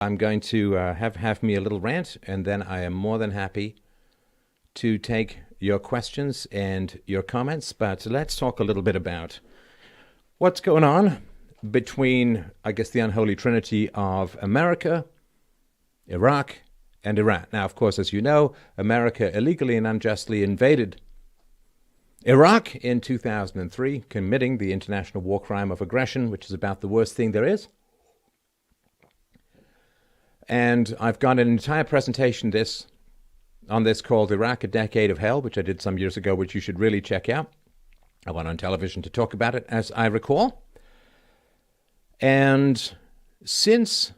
I'm going to have me a little rant, and then I am more than happy to take your questions and your comments. But let's talk a little bit about what's going on between, I guess, the unholy trinity of America, Iraq, and Iran. Now, of course, as you know, America illegally and unjustly invaded Iraq in 2003, committing the international war crime of aggression, which is about the worst thing there is. And I've got an entire presentation on this called Iraq, A Decade of Hell, which I did some years ago, which you should really check out. I went on television to talk about it, as I recall. And since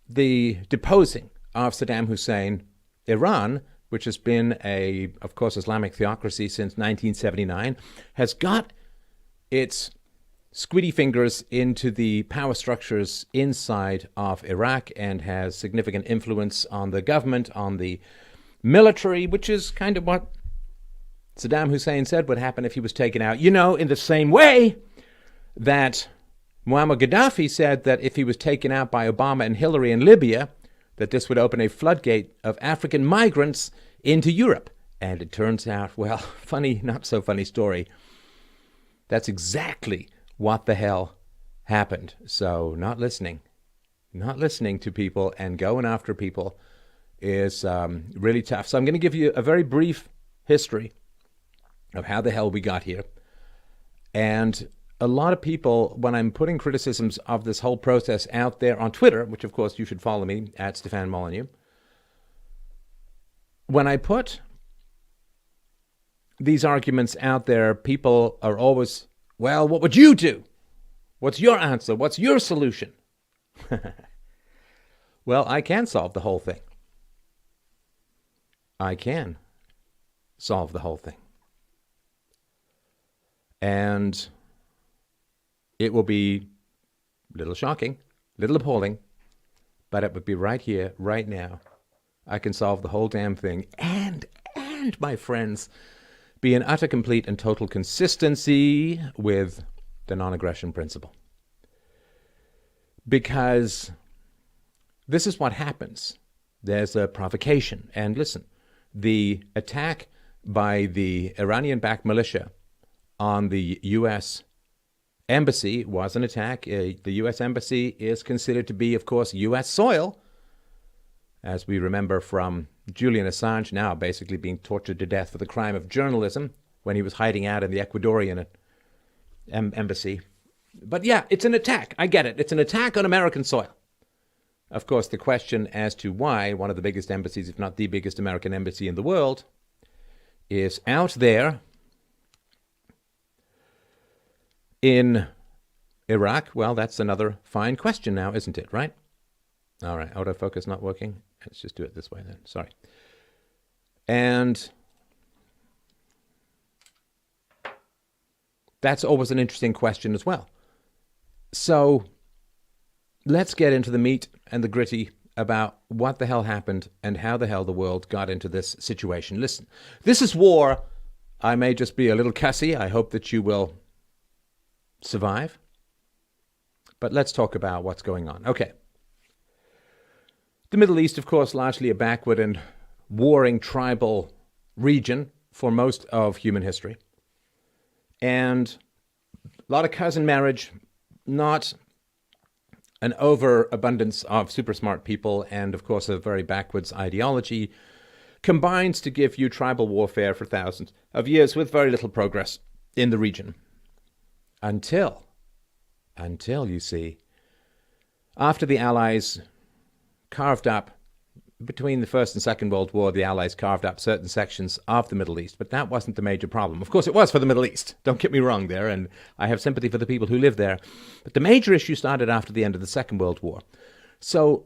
the deposing of Saddam Hussein, Iran, which has been of course, Islamic theocracy since 1979, has got its squiddy fingers into the power structures inside of Iraq and has significant influence on the government, on the military, which is kind of what Saddam Hussein said would happen if he was taken out. You know, in the same way that Muammar Gaddafi said that if he was taken out by Obama and Hillary in Libya, that this would open a floodgate of African migrants into Europe. And it turns out, well, funny, not so funny story, that's exactly what the hell happened. So not listening to people and going after people is really tough. So I'm going to give you a very brief history of how the hell we got here. And a lot of people, when I'm putting criticisms of this whole process out there on Twitter, which of course you should follow me at Stefan Molyneux, when I put these arguments out there, people are always, well, what would you do? What's your answer? What's your solution? Well, I can solve the whole thing. I can solve the whole thing. And it will be a little shocking, a little appalling, but it would be right here, right now. I can solve the whole damn thing. And my friends, be in utter, complete, and total consistency with the non-aggression principle. Because this is what happens. There's a provocation. And listen, the attack by the Iranian-backed militia on the U.S. Embassy was an attack. The U.S. Embassy is considered to be, of course, U.S. soil, as we remember from Julian Assange, now basically being tortured to death for the crime of journalism when he was hiding out in the Ecuadorian embassy. But yeah, it's an attack. I get it. It's an attack on American soil. Of course, the question as to why one of the biggest embassies, if not the biggest American embassy in the world, is out there in Iraq, well, that's another fine question now, isn't it, right? All right, autofocus not working. Let's just do it this way then. Sorry. And that's always an interesting question as well. So let's get into the meat and the gritty about what the hell happened and how the hell the world got into this situation. Listen, this is war. I may just be a little cussy. I hope that you will survive. But let's talk about what's going on. Okay. The Middle East, of course, largely a backward and warring tribal region for most of human history. And a lot of cousin marriage, not an overabundance of super smart people, and of course a very backwards ideology, combines to give you tribal warfare for thousands of years with very little progress in the region. Until you see, after the Allies carved up, between the First and Second World War, the Allies carved up certain sections of the Middle East, but that wasn't the major problem. Of course, it was for the Middle East. Don't get me wrong there, and I have sympathy for the people who live there. But the major issue started after the end of the Second World War. So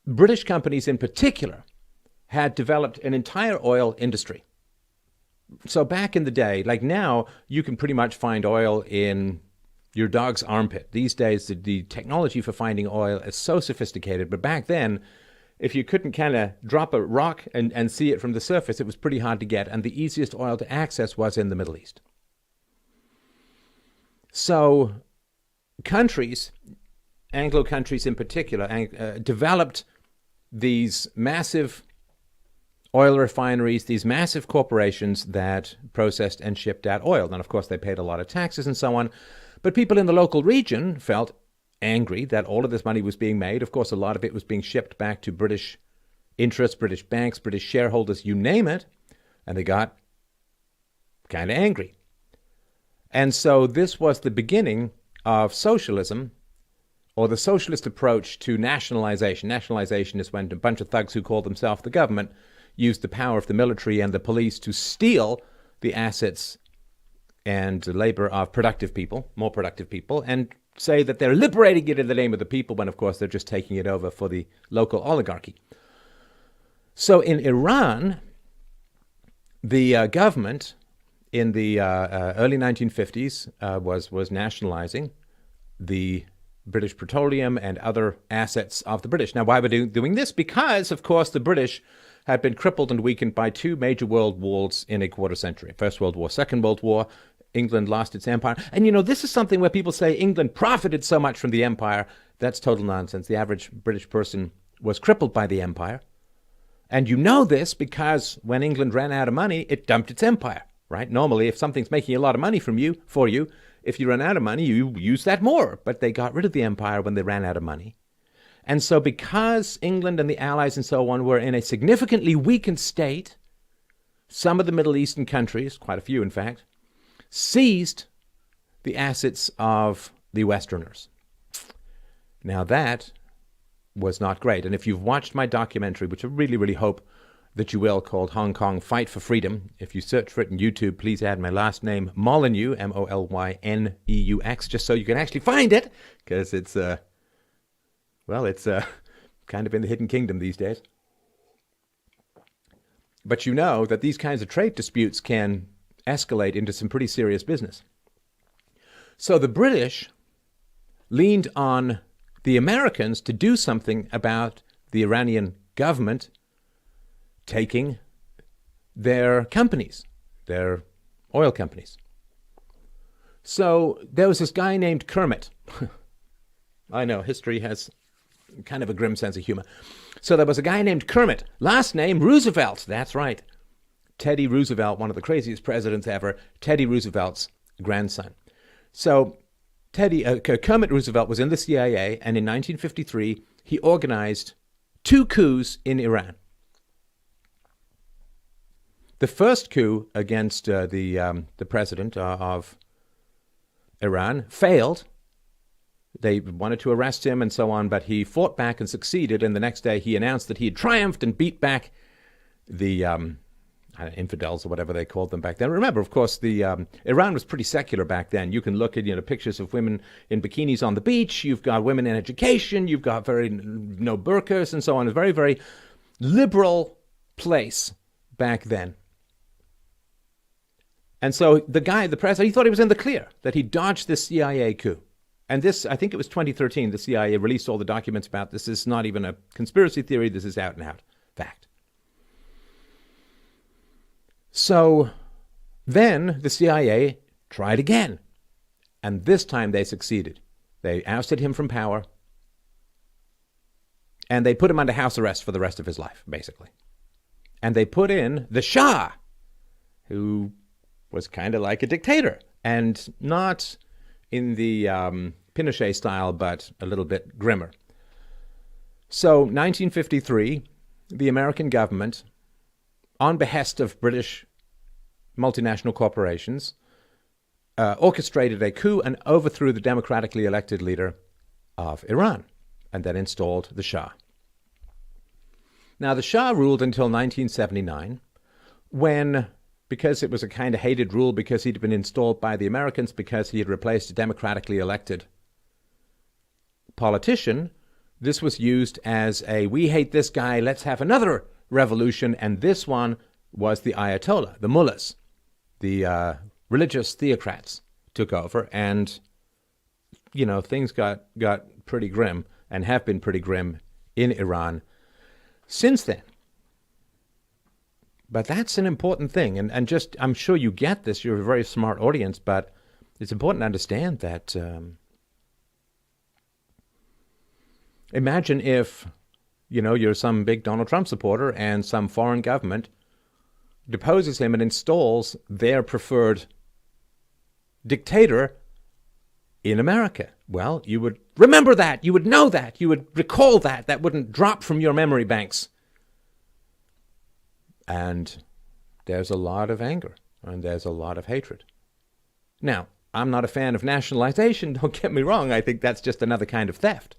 British companies in particular had developed an entire oil industry. So back in the day, like now, you can pretty much find oil in your dog's armpit. These days, the technology for finding oil is so sophisticated, but back then, if you couldn't kind of drop a rock and see it from the surface, it was pretty hard to get, and the easiest oil to access was in the Middle East. So countries Anglo countries in particular, developed these massive oil refineries, these massive corporations that processed and shipped out oil. And of course, they paid a lot of taxes and so on. But people in the local region felt angry that all of this money was being made. Of course, a lot of it was being shipped back to British interests, British banks, British shareholders, you name it. And they got kind of angry. And so this was the beginning of socialism, or the socialist approach to nationalization. Nationalization is when a bunch of thugs who call themselves the government used the power of the military and the police to steal the assets and labor of productive people, more productive people, and say that they're liberating it in the name of the people, when of course they're just taking it over for the local oligarchy. So in Iran, the government in the early 1950s was nationalizing the British petroleum and other assets of the British. Now, why were they doing this? Because, of course, the British had been crippled and weakened by two major world wars in a quarter century. First World War, Second World War. England lost its empire. And, this is something where people say England profited so much from the empire. That's total nonsense. The average British person was crippled by the empire. And this because when England ran out of money, it dumped its empire, right? Normally, if something's making a lot of money for you, if you run out of money, you use that more. But they got rid of the empire when they ran out of money. And so because England and the Allies and so on were in a significantly weakened state, some of the Middle Eastern countries, quite a few in fact, seized the assets of the Westerners. Now that was not great. And if you've watched my documentary, which I really, really hope that you will, called Hong Kong Fight for Freedom, if you search for it on YouTube, please add my last name, Molyneux, Molyneux, just so you can actually find it, because it's kind of in the hidden kingdom these days. But you know that these kinds of trade disputes can escalate into some pretty serious business. So the British leaned on the Americans to do something about the Iranian government taking their companies, their oil companies. So there was this guy named Kermit. I know, history has kind of a grim sense of humor. So there was a guy named Kermit, last name Roosevelt. That's right. Teddy Roosevelt, one of the craziest presidents ever, Teddy Roosevelt's grandson. So Kermit Roosevelt was in the CIA, and in 1953, he organized 2 coups in Iran. The first coup against the president of Iran failed. They wanted to arrest him and so on, but he fought back and succeeded. And the next day he announced that he had triumphed and beat back the infidels, or whatever they called them back then. Remember, of course, Iran was pretty secular back then. You can look at pictures of women in bikinis on the beach. You've got women in education. You've got no burqas and so on. It's a very, very liberal place back then. And so the president, he thought he was in the clear, that he dodged this CIA coup. And this, I think it was 2013, the CIA released all the documents about this. This is not even a conspiracy theory. This is out and out fact. So then the CIA tried again. And this time they succeeded. They ousted him from power. And they put him under house arrest for the rest of his life, basically. And they put in the Shah, who was kind of like a dictator, and not in the Pinochet style, but a little bit grimmer. So 1953, the American government, on behest of British multinational corporations, orchestrated a coup and overthrew the democratically elected leader of Iran, and then installed the Shah. Now, the Shah ruled until 1979, when, because it was a kind of hated rule, because he'd been installed by the Americans, because he had replaced a democratically elected politician, this was used as we hate this guy, let's have another revolution. And this one was the Ayatollah, the mullahs, the religious theocrats took over. And, things got pretty grim, and have been pretty grim in Iran since then. But that's an important thing. And just, I'm sure you get this. You're a very smart audience, but it's important to understand that Imagine if, you're some big Donald Trump supporter and some foreign government deposes him and installs their preferred dictator in America. Well, you would remember that. You would know that. You would recall that. That wouldn't drop from your memory banks. And there's a lot of anger and there's a lot of hatred. Now, I'm not a fan of nationalization. Don't get me wrong. I think that's just another kind of theft.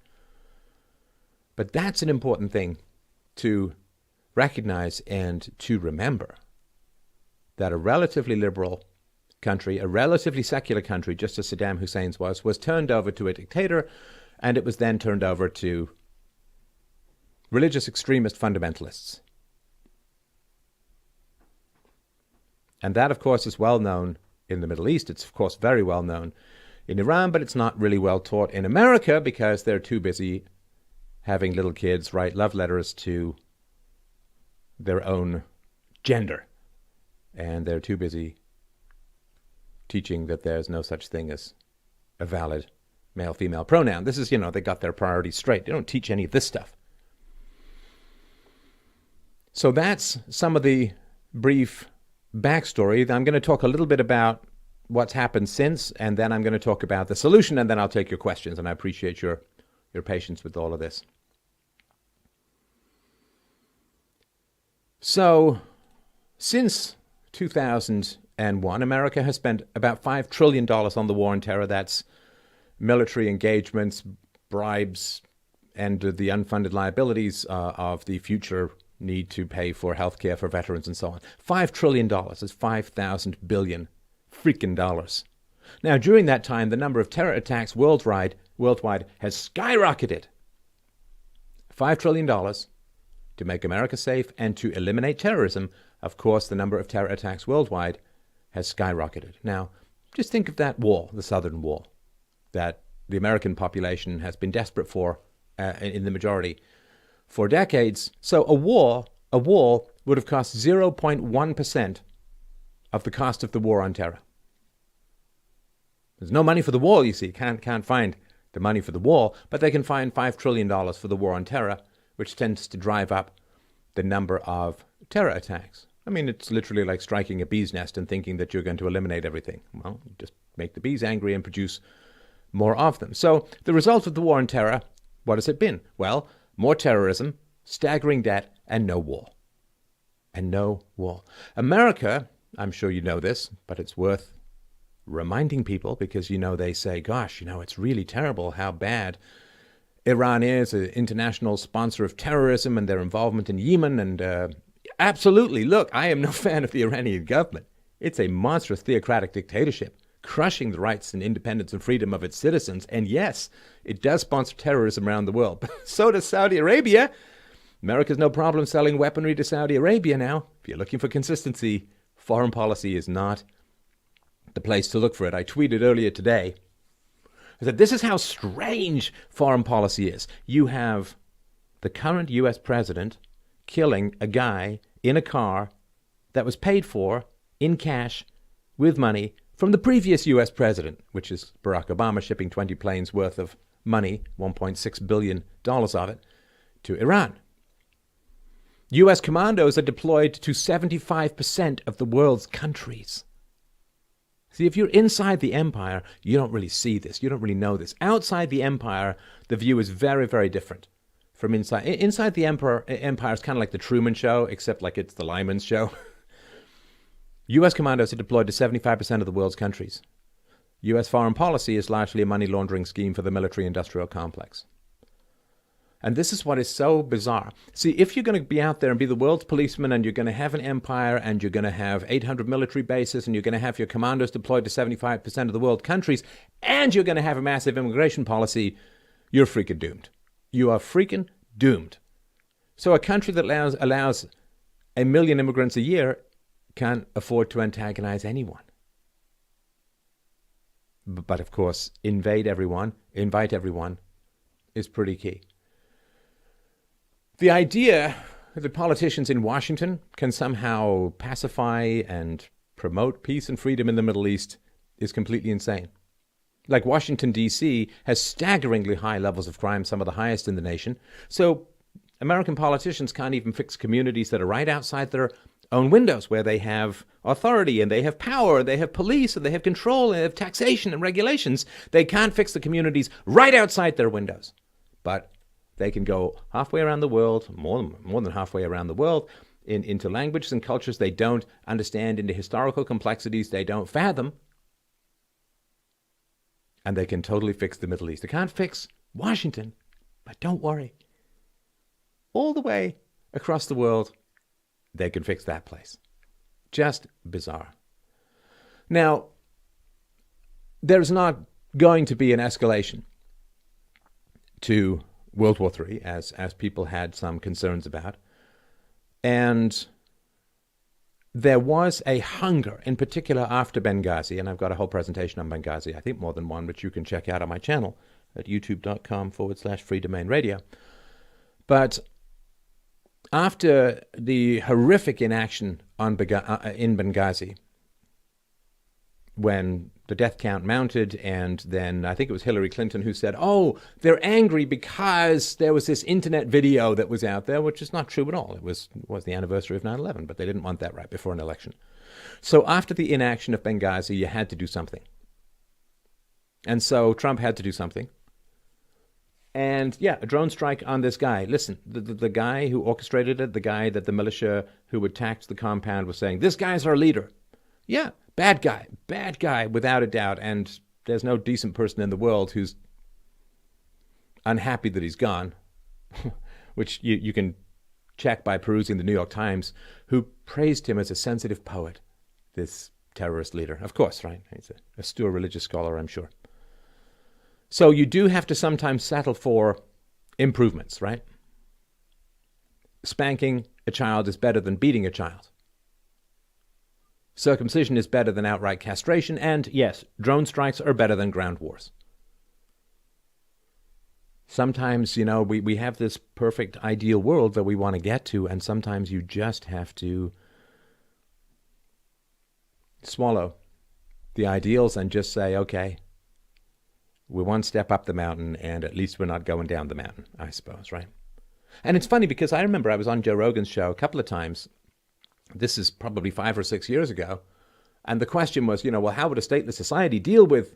But that's an important thing to recognize and to remember, that a relatively liberal country, a relatively secular country, just as Saddam Hussein's was turned over to a dictator, and it was then turned over to religious extremist fundamentalists. And that, of course, is well known in the Middle East. It's, of course, very well known in Iran, but it's not really well taught in America because they're too busy having little kids write love letters to their own gender. And they're too busy teaching that there's no such thing as a valid male-female pronoun. This is, they got their priorities straight. They don't teach any of this stuff. So that's some of the brief backstory. I'm going to talk a little bit about what's happened since, and then I'm going to talk about the solution, and then I'll take your questions, and I appreciate your patience with all of this. So, since 2001, America has spent about $5 trillion on the war on terror. That's military engagements, bribes, and the unfunded liabilities of the future need to pay for health care for veterans and so on. $5 trillion is 5,000 billion freaking dollars. Now, during that time, the number of terror attacks worldwide has skyrocketed. $5 trillion to make America safe and to eliminate terrorism. Of course, the number of terror attacks worldwide has skyrocketed. Now, just think of that wall, the Southern Wall, that the American population has been desperate for in the majority for decades. So a wall would have cost 0.1% of the cost of the war on terror. There's no money for the wall, you see. Can't find the money for the wall, but they can find $5 trillion for the war on terror, which tends to drive up the number of terror attacks. I mean, it's literally like striking a bee's nest and thinking that you're going to eliminate everything. Well, you just make the bees angry and produce more of them. So the result of the war on terror, what has it been? Well, more terrorism, staggering debt, and no wall. And no wall. America, I'm sure you know this, but it's worth reminding people because, they say, gosh, it's really terrible how bad Iran is, an international sponsor of terrorism and their involvement in Yemen. And absolutely, look, I am no fan of the Iranian government. It's a monstrous theocratic dictatorship, crushing the rights and independence and freedom of its citizens. And yes, it does sponsor terrorism around the world. But so does Saudi Arabia. America's no problem selling weaponry to Saudi Arabia now. If you're looking for consistency, foreign policy is not the place to look for it. I tweeted earlier today. I said, this is how strange foreign policy is. You have the current U.S. president killing a guy in a car that was paid for in cash with money from the previous U.S. president, which is Barack Obama, shipping 20 planes worth of money, $1.6 billion of it, to Iran. U.S. commandos are deployed to 75% of the world's countries. See, if you're inside the empire, you don't really see this. You don't really know this. Outside the empire, the view is very, very different from inside. Inside the empire is kind of like the Truman Show, except like it's the Lyman's Show. U.S. commandos are deployed to 75% of the world's countries. U.S. foreign policy is largely a money laundering scheme for the military-industrial complex. And this is what is so bizarre. See, if you're going to be out there and be the world's policeman and you're going to have an empire and you're going to have 800 military bases and you're going to have your commandos deployed to 75% of the world countries and you're going to have a massive immigration policy, you're freaking doomed. You are freaking doomed. So a country that allows 1 million immigrants a year can't afford to antagonize anyone. But of course, invite everyone is pretty key. The idea that politicians in Washington can somehow pacify and promote peace and freedom in the Middle East is completely insane. Like Washington, D.C. has staggeringly high levels of crime, some of the highest in the nation. So American politicians can't even fix communities that are right outside their own windows, where they have authority and they have power, they have police and they have control and they have taxation and regulations. They can't fix the communities right outside their windows. But they can go halfway around the world, more than halfway around the world, into languages and cultures they don't understand, into historical complexities they don't fathom, and they can totally fix the Middle East. They can't fix Washington, but don't worry. All the way across the world, they can fix that place. Just bizarre. Now, there's not going to be an escalation to World War III, as people had some concerns about. And there was a hunger, in particular after Benghazi, and I've got a whole presentation on Benghazi, I think more than one, which you can check out on my channel at youtube.com/freedomain radio. But after the horrific inaction in Benghazi, when the death count mounted, and then I think it was Hillary Clinton who said, oh, they're angry because there was this internet video that was out there, which is not true at all. It was the anniversary of 9/11, but they didn't want that right before an election. So after the inaction of Benghazi, you had to do something. And so Trump had to do something. And yeah, a drone strike on this guy. Listen, the guy who orchestrated it, the guy that the militia who attacked the compound was saying, this guy's our leader. Yeah, bad guy, without a doubt. And there's no decent person in the world who's unhappy that he's gone, which you can check by perusing the New York Times, who praised him as a sensitive poet, this terrorist leader. Of course, right? He's a astute religious scholar, I'm sure. So you do have to sometimes settle for improvements, right? Spanking a child is better than beating a child. Circumcision is better than outright castration. And yes, drone strikes are better than ground wars. Sometimes, we have this perfect ideal world that we want to get to, and sometimes you just have to swallow the ideals and just say, okay, we're one step up the mountain, and at least we're not going down the mountain, I suppose, right? And it's funny because I remember I was on Joe Rogan's show a couple of times. This is probably 5 or 6 years ago. And the question was, well, how would a stateless society deal with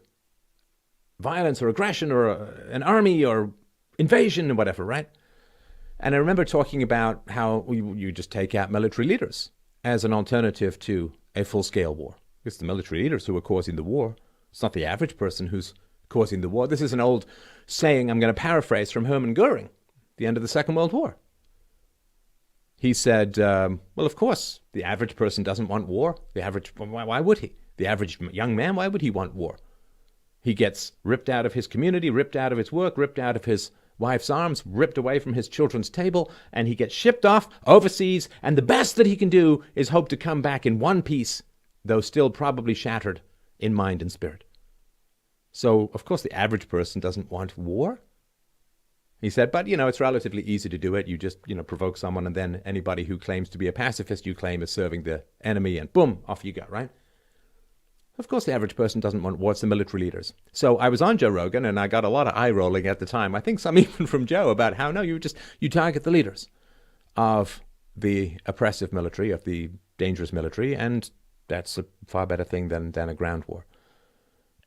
violence or aggression or an army or invasion and whatever, right? And I remember talking about how you just take out military leaders as an alternative to a full-scale war. It's the military leaders who are causing the war. It's not the average person who's causing the war. This is an old saying I'm going to paraphrase from Hermann Goering, the end of the Second World War. He said, well, of course, the average person doesn't want war. Why would he? The average young man, why would he want war? He gets ripped out of his community, ripped out of his work, ripped out of his wife's arms, ripped away from his children's table, and he gets shipped off overseas, and the best that he can do is hope to come back in one piece, though still probably shattered in mind and spirit. So, of course, the average person doesn't want war. He said, but, it's relatively easy to do it. You just, provoke someone, and then anybody who claims to be a pacifist you claim is serving the enemy, and boom, off you go, right? Of course, the average person doesn't want war. It's the military leaders. So I was on Joe Rogan, and I got a lot of eye rolling at the time. I think some even from Joe about how, no, you target the leaders of the oppressive military, of the dangerous military, and that's a far better thing than a ground war.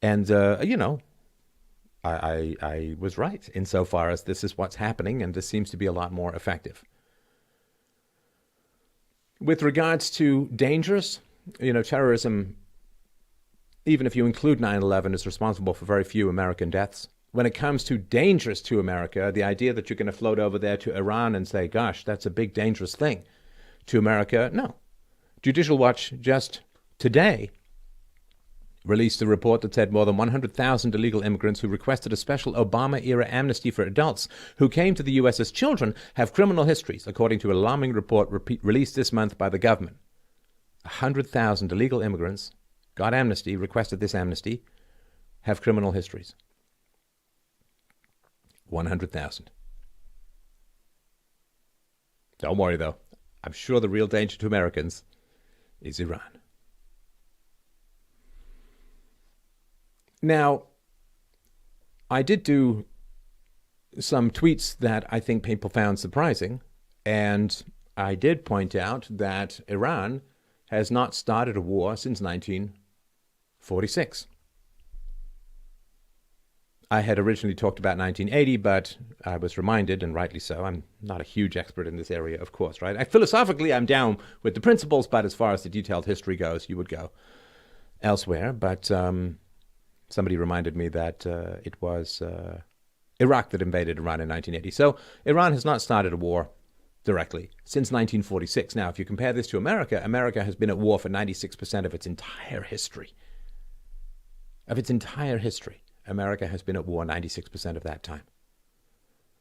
And, I was right insofar as this is what's happening, and this seems to be a lot more effective. With regards to dangers, terrorism, even if you include 9/11, is responsible for very few American deaths. When it comes to dangers to America, the idea that you're going to float over there to Iran and say, gosh, that's a big dangerous thing to America, no. Judicial Watch just today released a report that said more than 100,000 illegal immigrants who requested a special Obama-era amnesty for adults who came to the U.S. as children have criminal histories, according to an alarming report released this month by the government. 100,000 illegal immigrants got amnesty, requested this amnesty, have criminal histories. 100,000. Don't worry, though. I'm sure the real danger to Americans is Iran. Now, I did do some tweets that I think people found surprising, and I did point out that Iran has not started a war since 1946. I had originally talked about 1980, but I was reminded, and rightly so, I'm not a huge expert in this area, of course, right? Philosophically, I'm down with the principles, but as far as the detailed history goes, you would go elsewhere. But somebody reminded me that it was Iraq that invaded Iran in 1980. So Iran has not started a war directly since 1946. Now, if you compare this to America, America has been at war for 96% of its entire history. America has been at war 96% of that time.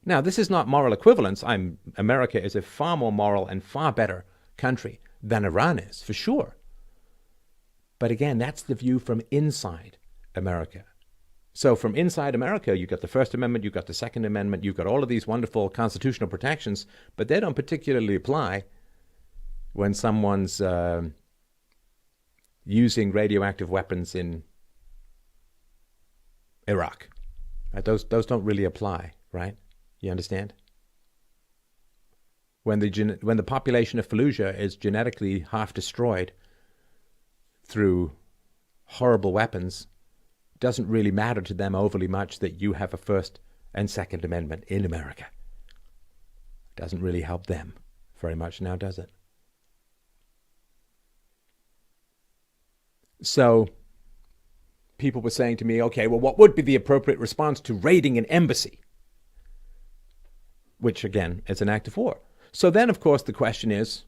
Now, this is not moral equivalence. America is a far more moral and far better country than Iran is, for sure. But again, that's the view from inside America. So from inside America, you've got the First Amendment, you've got the Second Amendment, you've got all of these wonderful constitutional protections, but they don't particularly apply when someone's using radioactive weapons in Iraq. Those don't really apply, right? You understand? When the population of Fallujah is genetically half destroyed through horrible weapons, it doesn't really matter to them overly much that you have a First and Second Amendment in America. It doesn't really help them very much now, does it? So people were saying to me, okay, well, what would be the appropriate response to raiding an embassy? Which, again, is an act of war. So then, of course, the question is,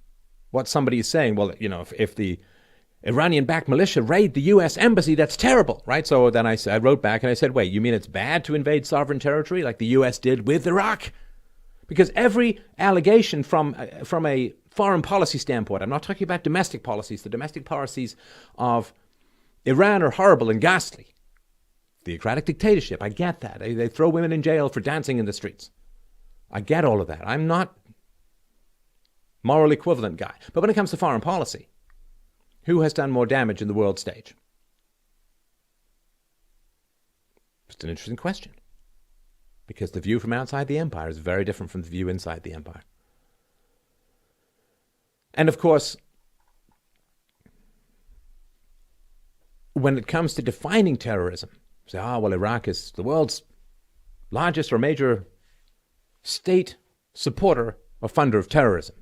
what somebody is saying, well, if the Iranian-backed militia raid the U.S. embassy, that's terrible, right? So then I wrote back and I said, wait, you mean it's bad to invade sovereign territory like the U.S. did with Iraq? Because every allegation from a foreign policy standpoint, I'm not talking about domestic policies, the domestic policies of Iran are horrible and ghastly. Theocratic dictatorship, I get that. They throw women in jail for dancing in the streets. I get all of that. I'm not moral equivalent guy. But when it comes to foreign policy, who has done more damage in the world stage? It's an interesting question. Because the view from outside the empire is very different from the view inside the empire. And of course, when it comes to defining terrorism, say, well, Iraq is the world's largest or major state supporter or funder of terrorism.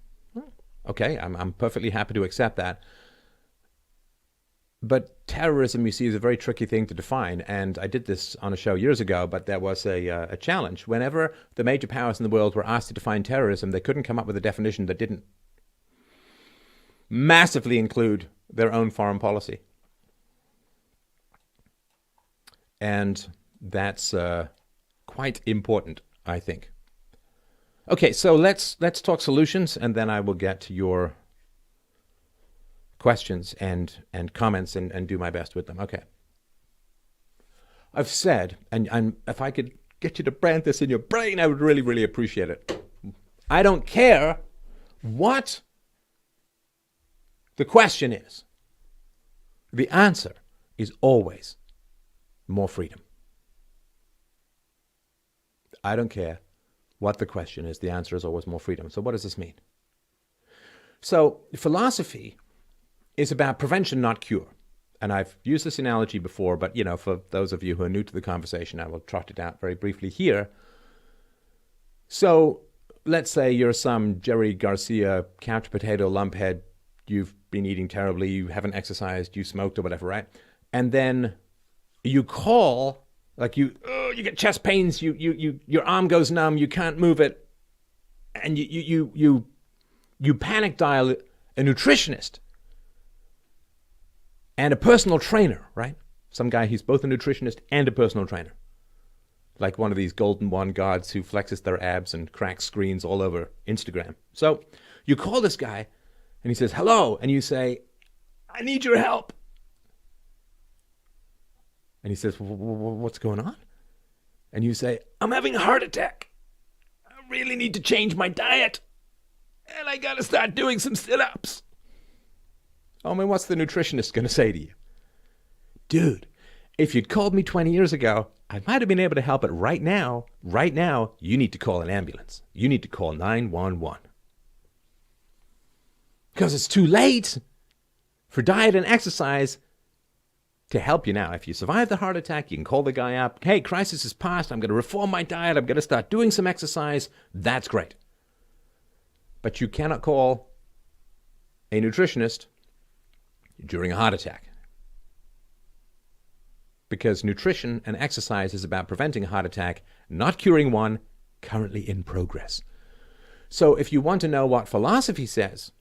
Okay, I'm perfectly happy to accept that. But terrorism, you see, is a very tricky thing to define. And I did this on a show years ago, but there was a challenge. Whenever the major powers in the world were asked to define terrorism, they couldn't come up with a definition that didn't massively include their own foreign policy. And that's quite important, I think. Okay, so let's talk solutions, and then I will get to your questions and comments and do my best with them. Okay. I've said, and if I could get you to brand this in your brain, I would really, really appreciate it. I don't care what the question is. The answer is always more freedom. I don't care what the question is. The answer is always more freedom. So what does this mean? So philosophy is about prevention, not cure. And I've used this analogy before, but, for those of you who are new to the conversation, I will trot it out very briefly here. So let's say you're some Jerry Garcia couch potato lumphead. You've been eating terribly. You haven't exercised. You smoked or whatever, right? And then you call, like you get chest pains, your arm goes numb, you can't move it, and you panic dial a nutritionist and a personal trainer, right? Some guy who's both a nutritionist and a personal trainer, like one of these golden one gods who flexes their abs and cracks screens all over Instagram. So you call this guy, and he says, hello, and you say, I need your help. And he says, what's going on? And you say, I'm having a heart attack. I really need to change my diet. And I got to start doing some sit-ups. Oh, man, what's the nutritionist going to say to you? Dude, if you'd called me 20 years ago, I might have been able to help, but right now, you need to call an ambulance. You need to call 911. Because it's too late for diet and exercise to help you now. If you survive the heart attack, you can call the guy up. Hey, crisis is past. I'm going to reform my diet. I'm going to start doing some exercise. That's great. But you cannot call a nutritionist during a heart attack. Because nutrition and exercise is about preventing a heart attack, not curing one currently in progress. So if you want to know what philosophy says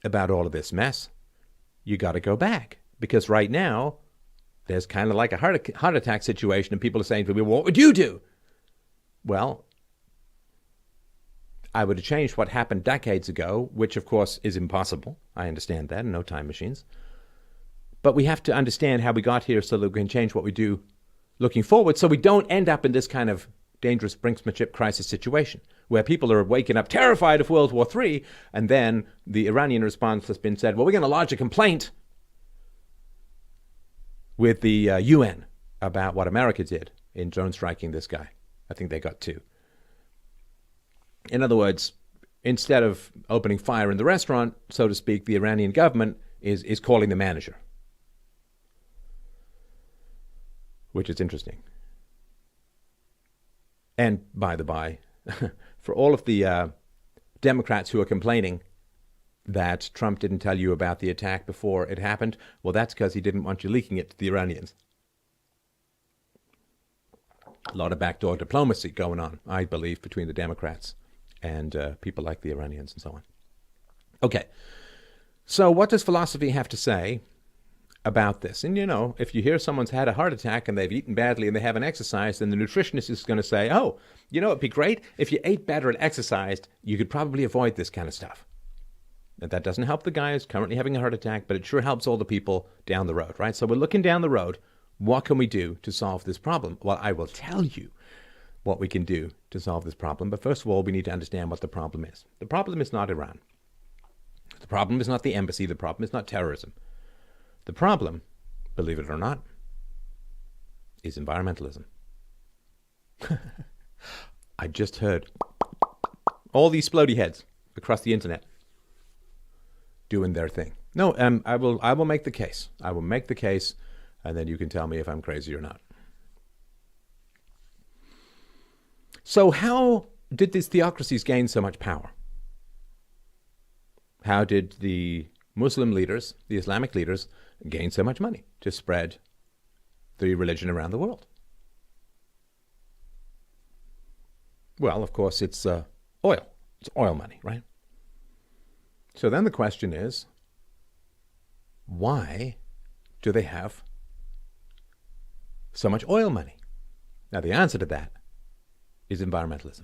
about all of this mess, you got to go back. Because right now, there's kind of like a heart attack situation, and people are saying to me, what would you do? Well, I would have changed what happened decades ago, which of course is impossible. I understand that, no time machines. But we have to understand how we got here so that we can change what we do looking forward, so we don't end up in this kind of dangerous brinksmanship crisis situation where people are waking up terrified of World War III, and then the Iranian response has been said, well, we're going to lodge a complaint with the UN about what America did in drone striking this guy. I think they got 2. In other words, instead of opening fire in the restaurant, so to speak, the Iranian government is calling the manager, which is interesting. And by the by, for all of the Democrats who are complaining that Trump didn't tell you about the attack before it happened, well, that's because he didn't want you leaking it to the Iranians. A lot of backdoor diplomacy going on, I believe, between the Democrats and people like the Iranians and so on. Okay, so what does philosophy have to say about this? And you know, if you hear someone's had a heart attack and they've eaten badly and they haven't exercised, then the nutritionist is going to say, oh, you know, it'd be great if you ate better and exercised, you could probably avoid this kind of stuff. And that doesn't help the guy who's currently having a heart attack, but it sure helps all the people down the road, right? So we're looking down the road. What can we do to solve this problem? Well, I will tell you what we can do to solve this problem. But first of all, we need to understand what the problem is. The problem is not Iran. The problem is not the embassy. The problem is not terrorism. The problem, believe it or not, is environmentalism. I just heard all these splody heads across the internet doing their thing. No, I will make the case. I will make the case, and then you can tell me if I'm crazy or not. So how did these theocracies gain so much power? How did the Muslim leaders, the Islamic leaders, gain so much money to spread the religion around the world? Well, of course, it's oil. It's oil money, right? So then the question is, why do they have so much oil money? Now, the answer to that is environmentalism.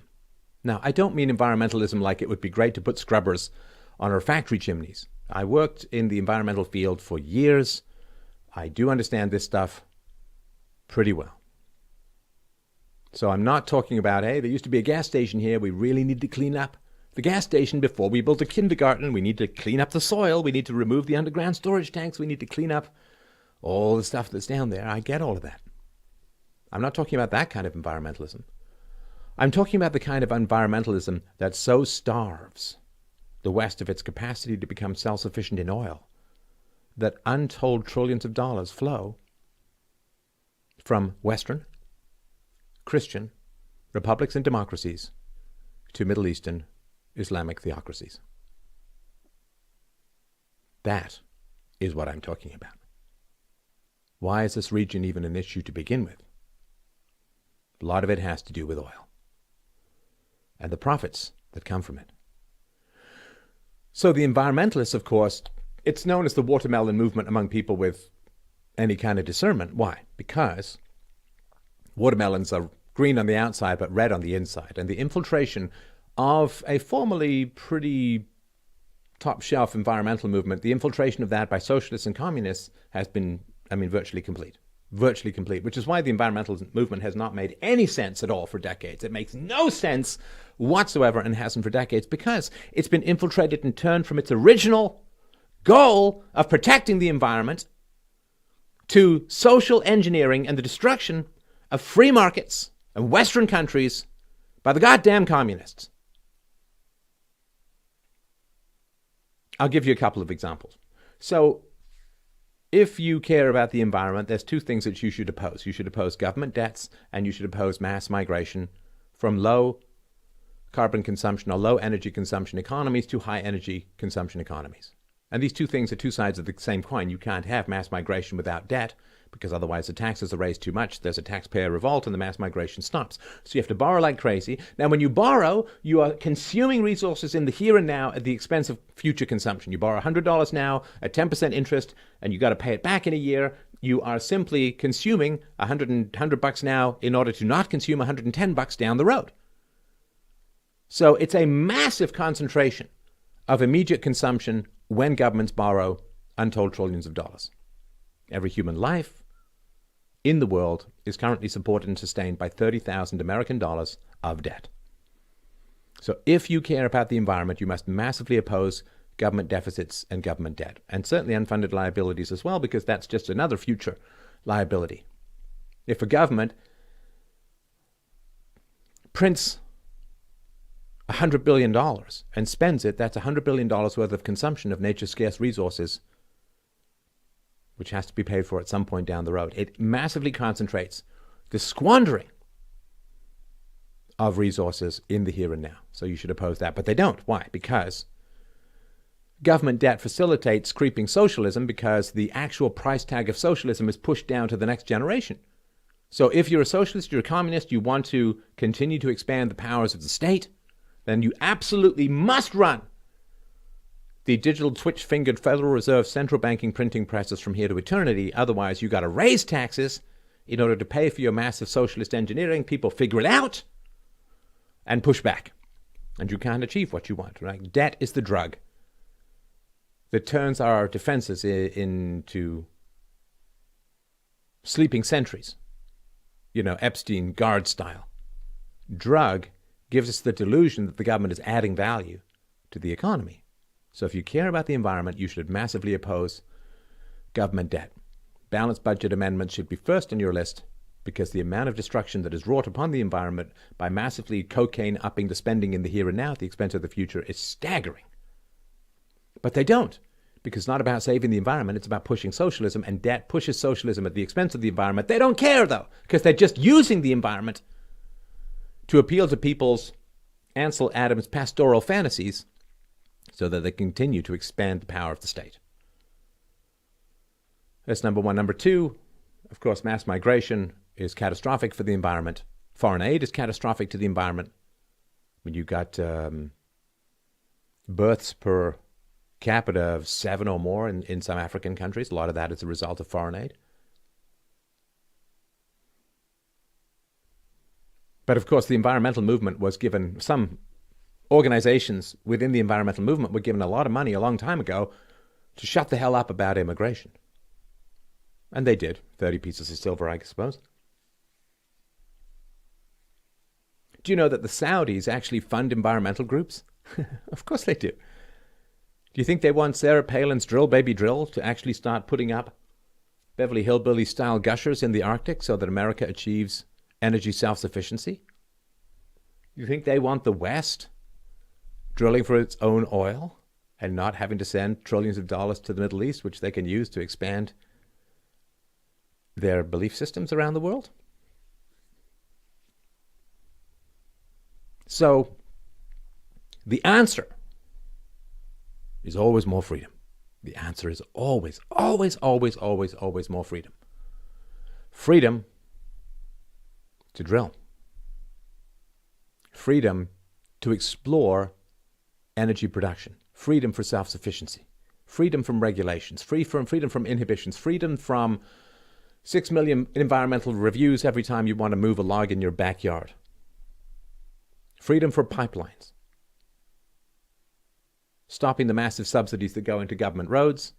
Now, I don't mean environmentalism like it would be great to put scrubbers on our factory chimneys. I worked in the environmental field for years. I do understand this stuff pretty well. So I'm not talking about, hey, there used to be a gas station here. We really need to clean up the gas station before we built a kindergarten. We need to clean up the soil. We need to remove the underground storage tanks. We need to clean up all the stuff that's down there. I get all of that. I'm not talking about that kind of environmentalism. I'm talking about the kind of environmentalism that so starves the West of its capacity to become self-sufficient in oil that untold trillions of dollars flow from Western, Christian, republics and democracies to Middle Eastern, Islamic theocracies. That is what I'm talking about. Why is this region even an issue to begin with? A lot of it has to do with oil and the profits that come from it. So the environmentalists, of course, it's known as the watermelon movement among people with any kind of discernment. Why? Because watermelons are green on the outside but red on the inside. And the infiltration of a formerly pretty top-shelf environmental movement, the infiltration of that by socialists and communists has been, virtually complete. Virtually complete, which is why the environmental movement has not made any sense at all for decades. It makes no sense whatsoever and hasn't for decades because it's been infiltrated and turned from its original goal of protecting the environment to social engineering and the destruction of free markets and Western countries by the goddamn communists. I'll give you a couple of examples. So, if you care about the environment, there's two things that you should oppose. You should oppose government debts, and you should oppose mass migration from low carbon consumption or low energy consumption economies to high energy consumption economies. And these two things are two sides of the same coin. You can't have mass migration without debt, because otherwise the taxes are raised too much. There's a taxpayer revolt and the mass migration stops. So you have to borrow like crazy. Now, when you borrow, you are consuming resources in the here and now at the expense of future consumption. You borrow $100 now at 10% interest, and you got to pay it back in a year. You are simply consuming $100 now in order to not consume $110 down the road. So it's a massive concentration of immediate consumption when governments borrow untold trillions of dollars. Every human life in the world is currently supported and sustained by 30,000 American dollars of debt. So if you care about the environment, you must massively oppose government deficits and government debt, and certainly unfunded liabilities as well, because that's just another future liability. If a government prints $100 billion and spends it, that's $100 billion worth of consumption of nature's scarce resources, which has to be paid for at some point down the road. It massively concentrates the squandering of resources in the here and now. So you should oppose that. But they don't. Why? Because government debt facilitates creeping socialism, because the actual price tag of socialism is pushed down to the next generation. So if you're a socialist, you're a communist, you want to continue to expand the powers of the state, then you absolutely must run the digital twitch-fingered Federal Reserve central banking printing presses from here to eternity. Otherwise, you got to raise taxes in order to pay for your massive socialist engineering. People figure it out and push back. And you can't achieve what you want, right? Debt is the drug that turns our defenses into sleeping sentries. You know, Epstein guard style. Drug gives us the delusion that the government is adding value to the economy. So if you care about the environment, you should massively oppose government debt. Balanced budget amendments should be first on your list, because the amount of destruction that is wrought upon the environment by massively cocaine-upping the spending in the here and now at the expense of the future is staggering. But they don't, because it's not about saving the environment, it's about pushing socialism, and debt pushes socialism at the expense of the environment. They don't care, though, because they're just using the environment to appeal to people's Ansel Adams pastoral fantasies so that they continue to expand the power of the state. That's number one. Number two, of course, mass migration is catastrophic for the environment. Foreign aid is catastrophic to the environment. When you got births per capita of 7 or more in some African countries, a lot of that is a result of foreign aid. But of course, the environmental movement was given, some organizations within the environmental movement were given a lot of money a long time ago to shut the hell up about immigration. And they did. 30 pieces of silver, I suppose. Do you know that the Saudis actually fund environmental groups? Of course they do. Do you think they want Sarah Palin's Drill Baby Drill to actually start putting up Beverly Hillbilly-style gushers in the Arctic so that America achieves energy self-sufficiency? You think they want the West drilling for its own oil and not having to send trillions of dollars to the Middle East, which they can use to expand their belief systems around the world? So the answer is always more freedom. The answer is always, always, always, always, always more freedom. Freedom to drill. Freedom to explore energy production. Freedom for self-sufficiency. Freedom from regulations. Freedom from inhibitions. Freedom from 6 million environmental reviews every time you want to move a log in your backyard. Freedom for pipelines. Stopping the massive subsidies that go into government roads.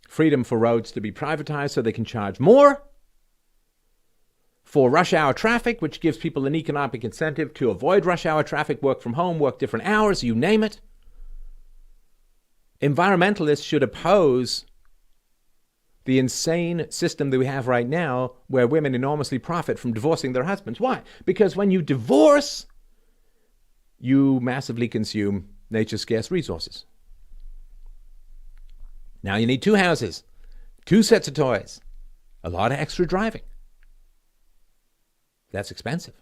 Freedom for roads to be privatized so they can charge more. For rush hour traffic, which gives people an economic incentive to avoid rush hour traffic, work from home, work different hours, you name it. Environmentalists should oppose the insane system that we have right now where women enormously profit from divorcing their husbands. Why? Because when you divorce, you massively consume nature's scarce resources. Now you need 2 houses, 2 sets of toys, a lot of extra driving. That's expensive,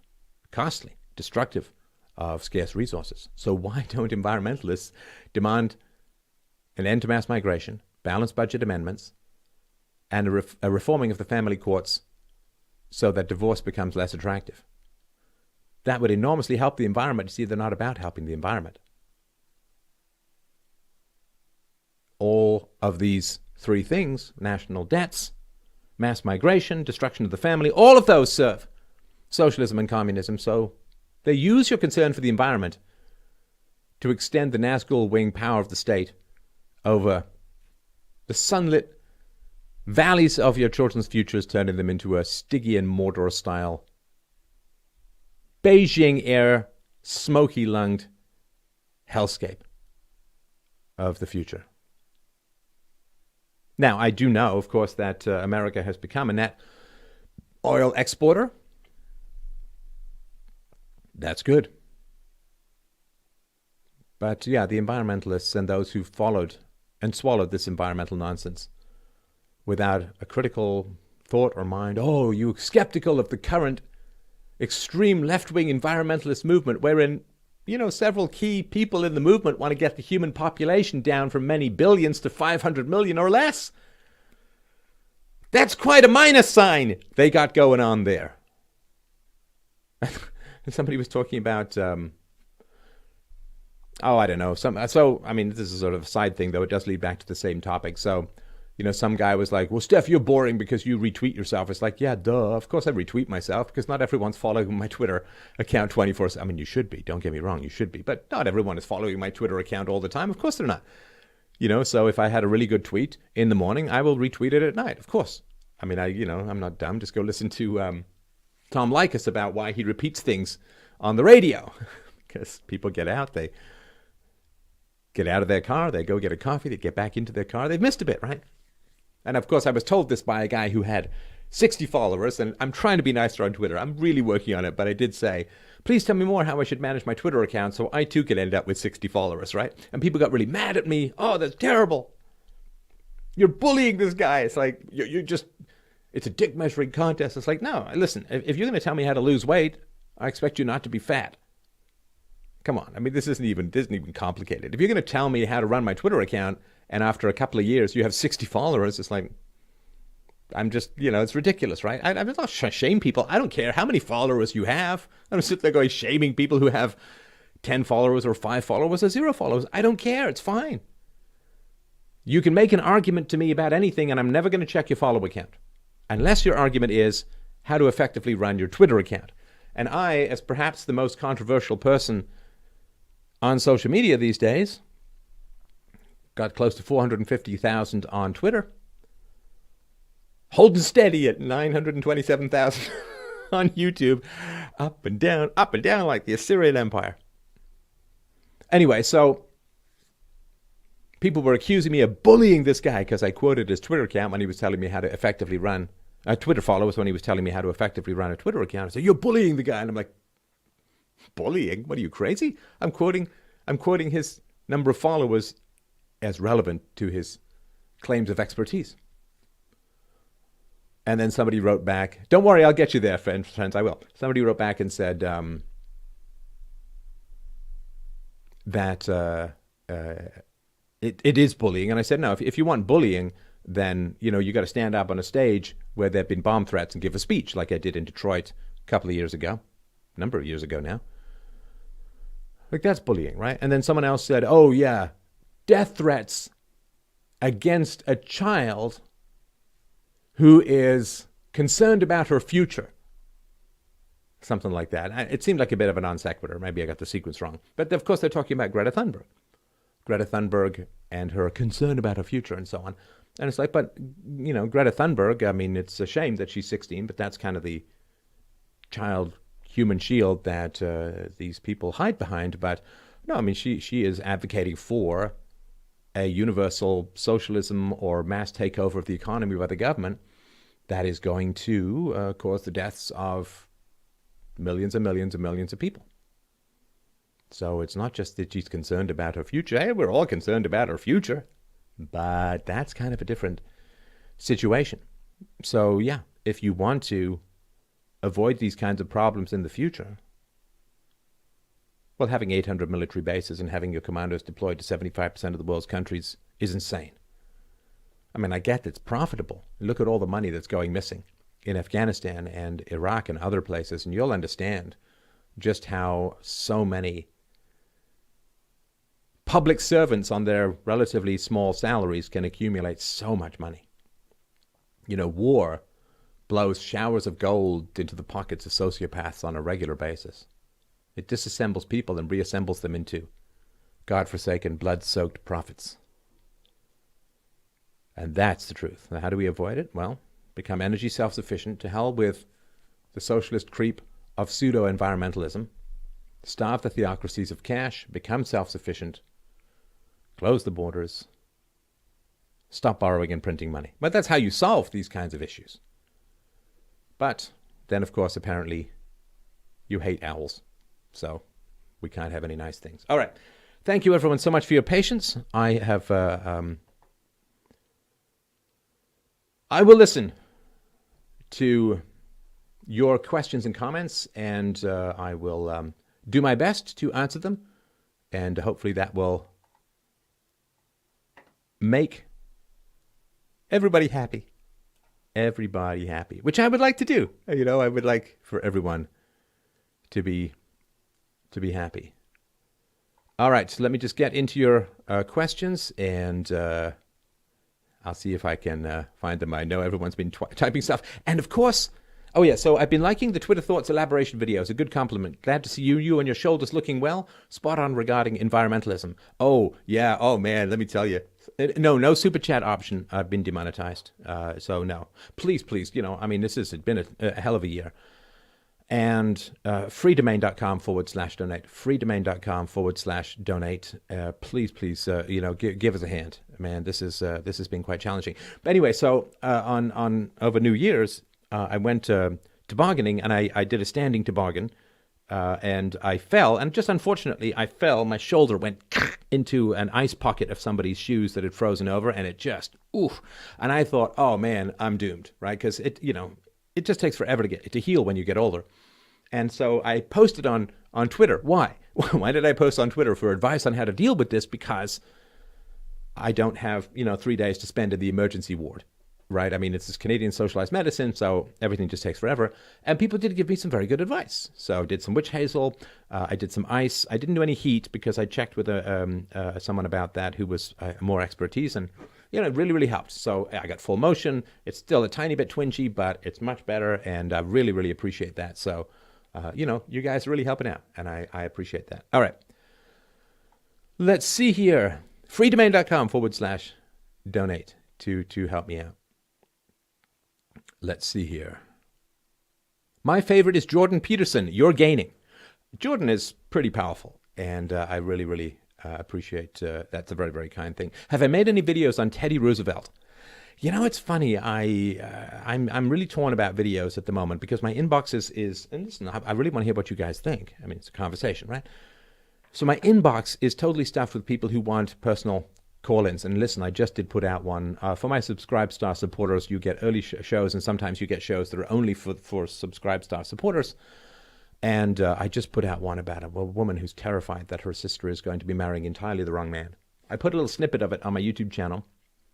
costly, destructive of scarce resources. So why don't environmentalists demand an end to mass migration, balanced budget amendments, and a reforming of the family courts so that divorce becomes less attractive? That would enormously help the environment. See, they're not about helping the environment. All of these 3 things, national debts, mass migration, destruction of the family, all of those serve socialism and communism. So they use your concern for the environment to extend the Nazgul wing power of the state over the sunlit valleys of your children's futures, turning them into a Stygian Mordor-style, Beijing air, smoky-lunged hellscape of the future. Now, I do know, of course, that America has become a net oil exporter. That's good. But yeah, the environmentalists and those who followed and swallowed this environmental nonsense without a critical thought or mind, oh, you skeptical of the current extreme left-wing environmentalist movement wherein, several key people in the movement want to get the human population down from many billions to 500 million or less. That's quite a minus sign they got going on there. Somebody was talking about, I don't know. This is sort of a side thing, though. It does lead back to the same topic. So, some guy was like, well, Steph, you're boring because you retweet yourself. It's like, yeah, duh. Of course I retweet myself because not everyone's following my Twitter account 24/7. I mean, you should be. Don't get me wrong. You should be. But not everyone is following my Twitter account all the time. Of course they're not. So if I had a really good tweet in the morning, I will retweet it at night. Of course. I mean, I'm not dumb. Just go listen to Tom Likas about why he repeats things on the radio. Because people get out. They get out of their car. They go get a coffee. They get back into their car. They've missed a bit, right? And of course, I was told this by a guy who had 60 followers, and I'm trying to be nicer on Twitter. I'm really working on it, but I did say, please tell me more how I should manage my Twitter account so I too could end up with 60 followers, right? And people got really mad at me. Oh, that's terrible. You're bullying this guy. It's like, it's a dick measuring contest. It's like, no, listen, if you're going to tell me how to lose weight, I expect you not to be fat. Come on. I mean, this isn't even complicated. If you're going to tell me how to run my Twitter account, and after a couple of years, you have 60 followers. It's like, I'm just, it's ridiculous, right? I'm not shame people. I don't care how many followers you have. I don't sit there going shaming people who have 10 followers or 5 followers or 0 followers. I don't care. It's fine. You can make an argument to me about anything, and I'm never going to check your follow account. Unless your argument is how to effectively run your Twitter account. And I, as perhaps the most controversial person on social media these days, got close to 450,000 on Twitter. Holding steady at 927,000 on YouTube. Up and down like the Assyrian Empire. Anyway, so people were accusing me of bullying this guy because I quoted his Twitter account when he was telling me how to effectively run Twitter followers when he was telling me how to effectively run a Twitter account. I said, you're bullying the guy. And I'm like, bullying? What are you, crazy? I'm quoting his number of followers as relevant to his claims of expertise. And then somebody wrote back, don't worry, I'll get you there, friends, I will. Somebody wrote back and said that it is bullying. And I said, no, if you want bullying, then, you got to stand up on a stage where there have been bomb threats and give a speech like I did in Detroit a couple of years ago, a number of years ago now. Like, that's bullying, right? And then someone else said, oh, yeah, death threats against a child who is concerned about her future. Something like that. It seemed like a bit of a non sequitur. Maybe I got the sequence wrong. But of course, they're talking about Greta Thunberg. Greta Thunberg and her concern about her future and so on. And it's like, but, Greta Thunberg, I mean, it's a shame that she's 16, but that's kind of the child human shield that these people hide behind. But no, I mean, she is advocating for a universal socialism or mass takeover of the economy by the government that is going to cause the deaths of millions and millions and millions of people. So it's not just that she's concerned about her future. Hey, we're all concerned about her future. But that's kind of a different situation. So yeah, if you want to avoid these kinds of problems in the future, well, having 800 military bases and having your commandos deployed to 75% of the world's countries is insane. I mean, I get that it's profitable. Look at all the money that's going missing in Afghanistan and Iraq and other places, and you'll understand just how so many public servants on their relatively small salaries can accumulate so much money. You know, war blows showers of gold into the pockets of sociopaths on a regular basis. It disassembles people and reassembles them into God-forsaken, blood-soaked prophets. And that's the truth. Now, how do we avoid it? Well, become energy self-sufficient. To hell with the socialist creep of pseudo-environmentalism. Starve the theocracies of cash. Become self-sufficient. Close the borders. Stop borrowing and printing money. But that's how you solve these kinds of issues. But then, of course, apparently you hate owls. So we can't have any nice things. All right. Thank you, everyone, so much for your patience. I will listen to your questions and comments, and I will do my best to answer them. And hopefully that will make everybody happy. Everybody happy, which I would like to do. You know, I would like for everyone to be happy. All right, so let me just get into your questions, and I'll see if I can find them. I know everyone's been typing stuff. And of course, oh yeah, so I've been liking the Twitter Thoughts elaboration videos. A good compliment. Glad to see you and your shoulders looking well. Spot on regarding environmentalism. Oh, yeah, oh man, let me tell you. No super chat option. I've been demonetized. So no. Please, you know, I mean, this has been a hell of a year. And freedomain.com/donate. Freedomain.com/donate. Please, you know, give us a hand. Man, this has been quite challenging. But anyway, so on over New Year's, I went tobogganing, and I did a standing toboggan, and I fell, and just unfortunately, I fell. My shoulder went into an ice pocket of somebody's shoes that had frozen over, and it just, oof. And I thought, oh man, I'm doomed, right? Because it just takes forever to heal when you get older. And so I posted on Twitter. Why? Why did I post on Twitter for advice on how to deal with this? Because I don't have, 3 days to spend in the emergency ward, right? I mean, it's this Canadian socialized medicine, so everything just takes forever. And people did give me some very good advice. So I did some witch hazel. I did some ice. I didn't do any heat because I checked with someone about that who was more expertise, and it really, really helped. So I got full motion. It's still a tiny bit twingy, but it's much better, and I really, really appreciate that. So, you guys are really helping out, and I appreciate that. All right. Let's see here. freedomain.com/donate to help me out. Let's see here. My favorite is Jordan Peterson. You're gaining. Jordan is pretty powerful, and I really, really appreciate that's a very, very kind thing. Have I made any videos on Teddy Roosevelt? It's funny. I'm really torn about videos at the moment because my inbox is and listen, I really want to hear what you guys think. I mean, it's a conversation, right? So my inbox is totally stuffed with people who want personal call-ins. And listen, I just did put out one. For my Subscribe Star supporters, you get early shows, and sometimes you get shows that are only for Subscribe Star supporters. And I just put out one about a woman who's terrified that her sister is going to be marrying entirely the wrong man. I put a little snippet of it on my YouTube channel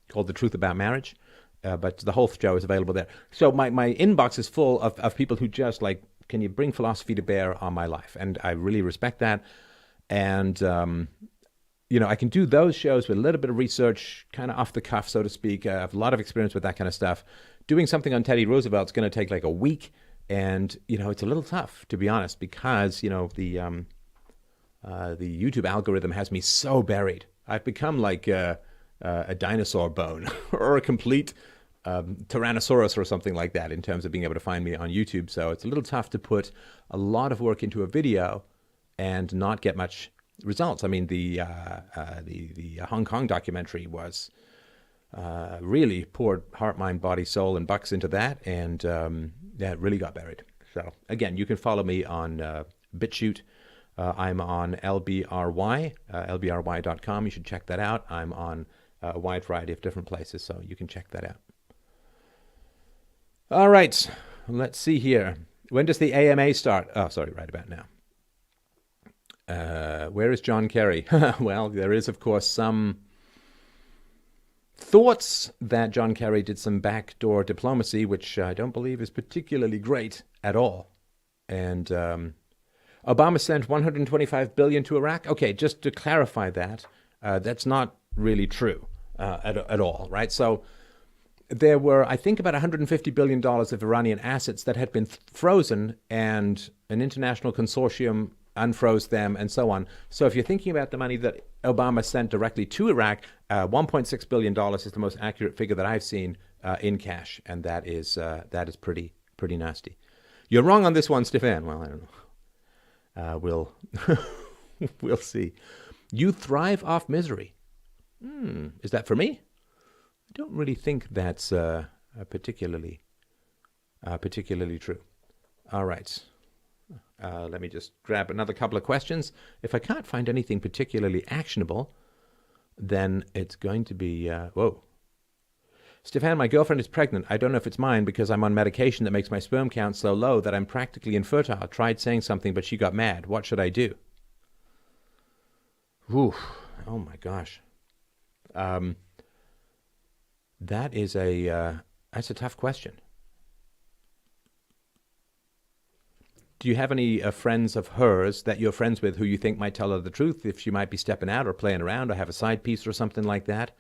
called The Truth About Marriage, but the whole show is available there. So my inbox is full of people who just like, can you bring philosophy to bear on my life? And I really respect that. And, I can do those shows with a little bit of research, kind of off the cuff, so to speak. I have a lot of experience with that kind of stuff. Doing something on Teddy Roosevelt is going to take like a week. And, it's a little tough, to be honest, because, the YouTube algorithm has me so buried. I've become like a dinosaur bone or a complete Tyrannosaurus or something like that in terms of being able to find me on YouTube. So it's a little tough to put a lot of work into a video and not get much results. I mean, the Hong Kong documentary was really poured heart, mind, body, soul, and bucks into that, and yeah, it really got buried. So again, you can follow me on BitChute. I'm on LBRY, lbry.com. You should check that out. I'm on a wide variety of different places, so you can check that out. All right, let's see here. When does the AMA start? Oh, sorry, right about now. Where is John Kerry? Well, there is, of course, some thoughts that John Kerry did some backdoor diplomacy, which I don't believe is particularly great at all. And Obama sent $125 billion to Iraq. Okay, just to clarify that, that's not really true at all, right? So there were, I think, about $150 billion of Iranian assets that had been frozen, and an international consortium unfroze them, and so on. So if you're thinking about the money that Obama sent directly to Iraq, $1.6 billion is the most accurate figure that I've seen in cash, and that is pretty nasty. You're wrong on this one, Stefan. Well, I don't know. We'll see. You thrive off misery. Is that for me? I don't really think that's particularly true. All right. Let me just grab another couple of questions. If I can't find anything particularly actionable, then it's going to be, whoa. Stefan, my girlfriend is pregnant. I don't know if it's mine because I'm on medication that makes my sperm count so low that I'm practically infertile. Tried saying something, but she got mad. What should I do? Ooh, oh my gosh. That's a tough question. Do you have any friends of hers that you're friends with who you think might tell her the truth if she might be stepping out or playing around or have a side piece or something like that?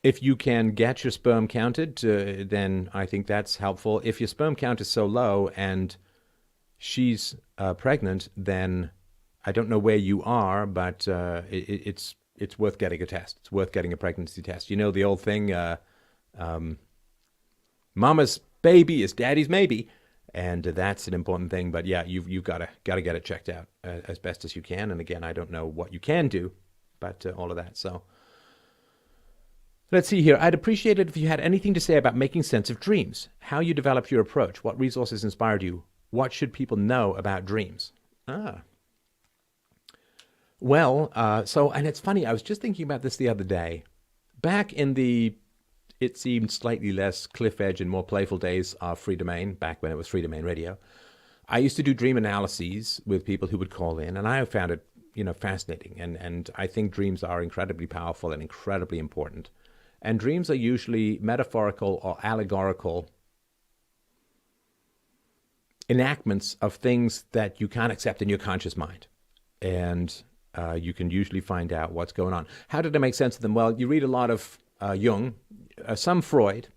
If you can get your sperm counted, then I think that's helpful. If your sperm count is so low and she's pregnant, then I don't know where you are, but it's worth getting a test. It's worth getting a pregnancy test. You know the old thing, mama's baby is daddy's maybe, and that's an important thing. But yeah, you've got to get it checked out as best as you can. And again, I don't know what you can do, but all of that. So let's see here. I'd appreciate it if you had anything to say about making sense of dreams, how you developed your approach, what resources inspired you, what should people know about dreams? Well, and it's funny, I was just thinking about this the other day. Back in the, it seemed slightly less cliff edge and more playful days of Freedomain, back when it was Freedomain Radio, I used to do dream analyses with people who would call in, and I found it, fascinating. And I think dreams are incredibly powerful and incredibly important. And dreams are usually metaphorical or allegorical enactments of things that you can't accept in your conscious mind. And you can usually find out what's going on. How did I make sense of them? Well, you read a lot of Jung, some Freud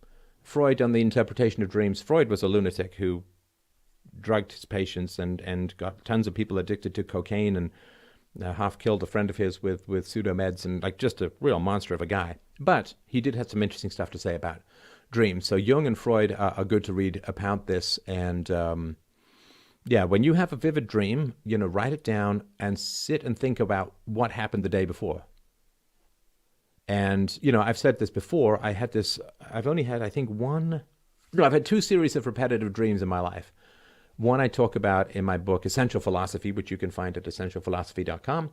on the interpretation of dreams. Freud was a lunatic who drugged his patients and got tons of people addicted to cocaine, and half killed a friend of his with pseudo-meds, and like just a real monster of a guy. But he did have some interesting stuff to say about dreams. So Jung and Freud are good to read about this. And yeah, when you have a vivid dream, write it down and sit and think about what happened the day before. And, I've said this before. I've only had, I think, I've had two series of repetitive dreams in my life. One I talk about in my book, Essential Philosophy, which you can find at essentialphilosophy.com.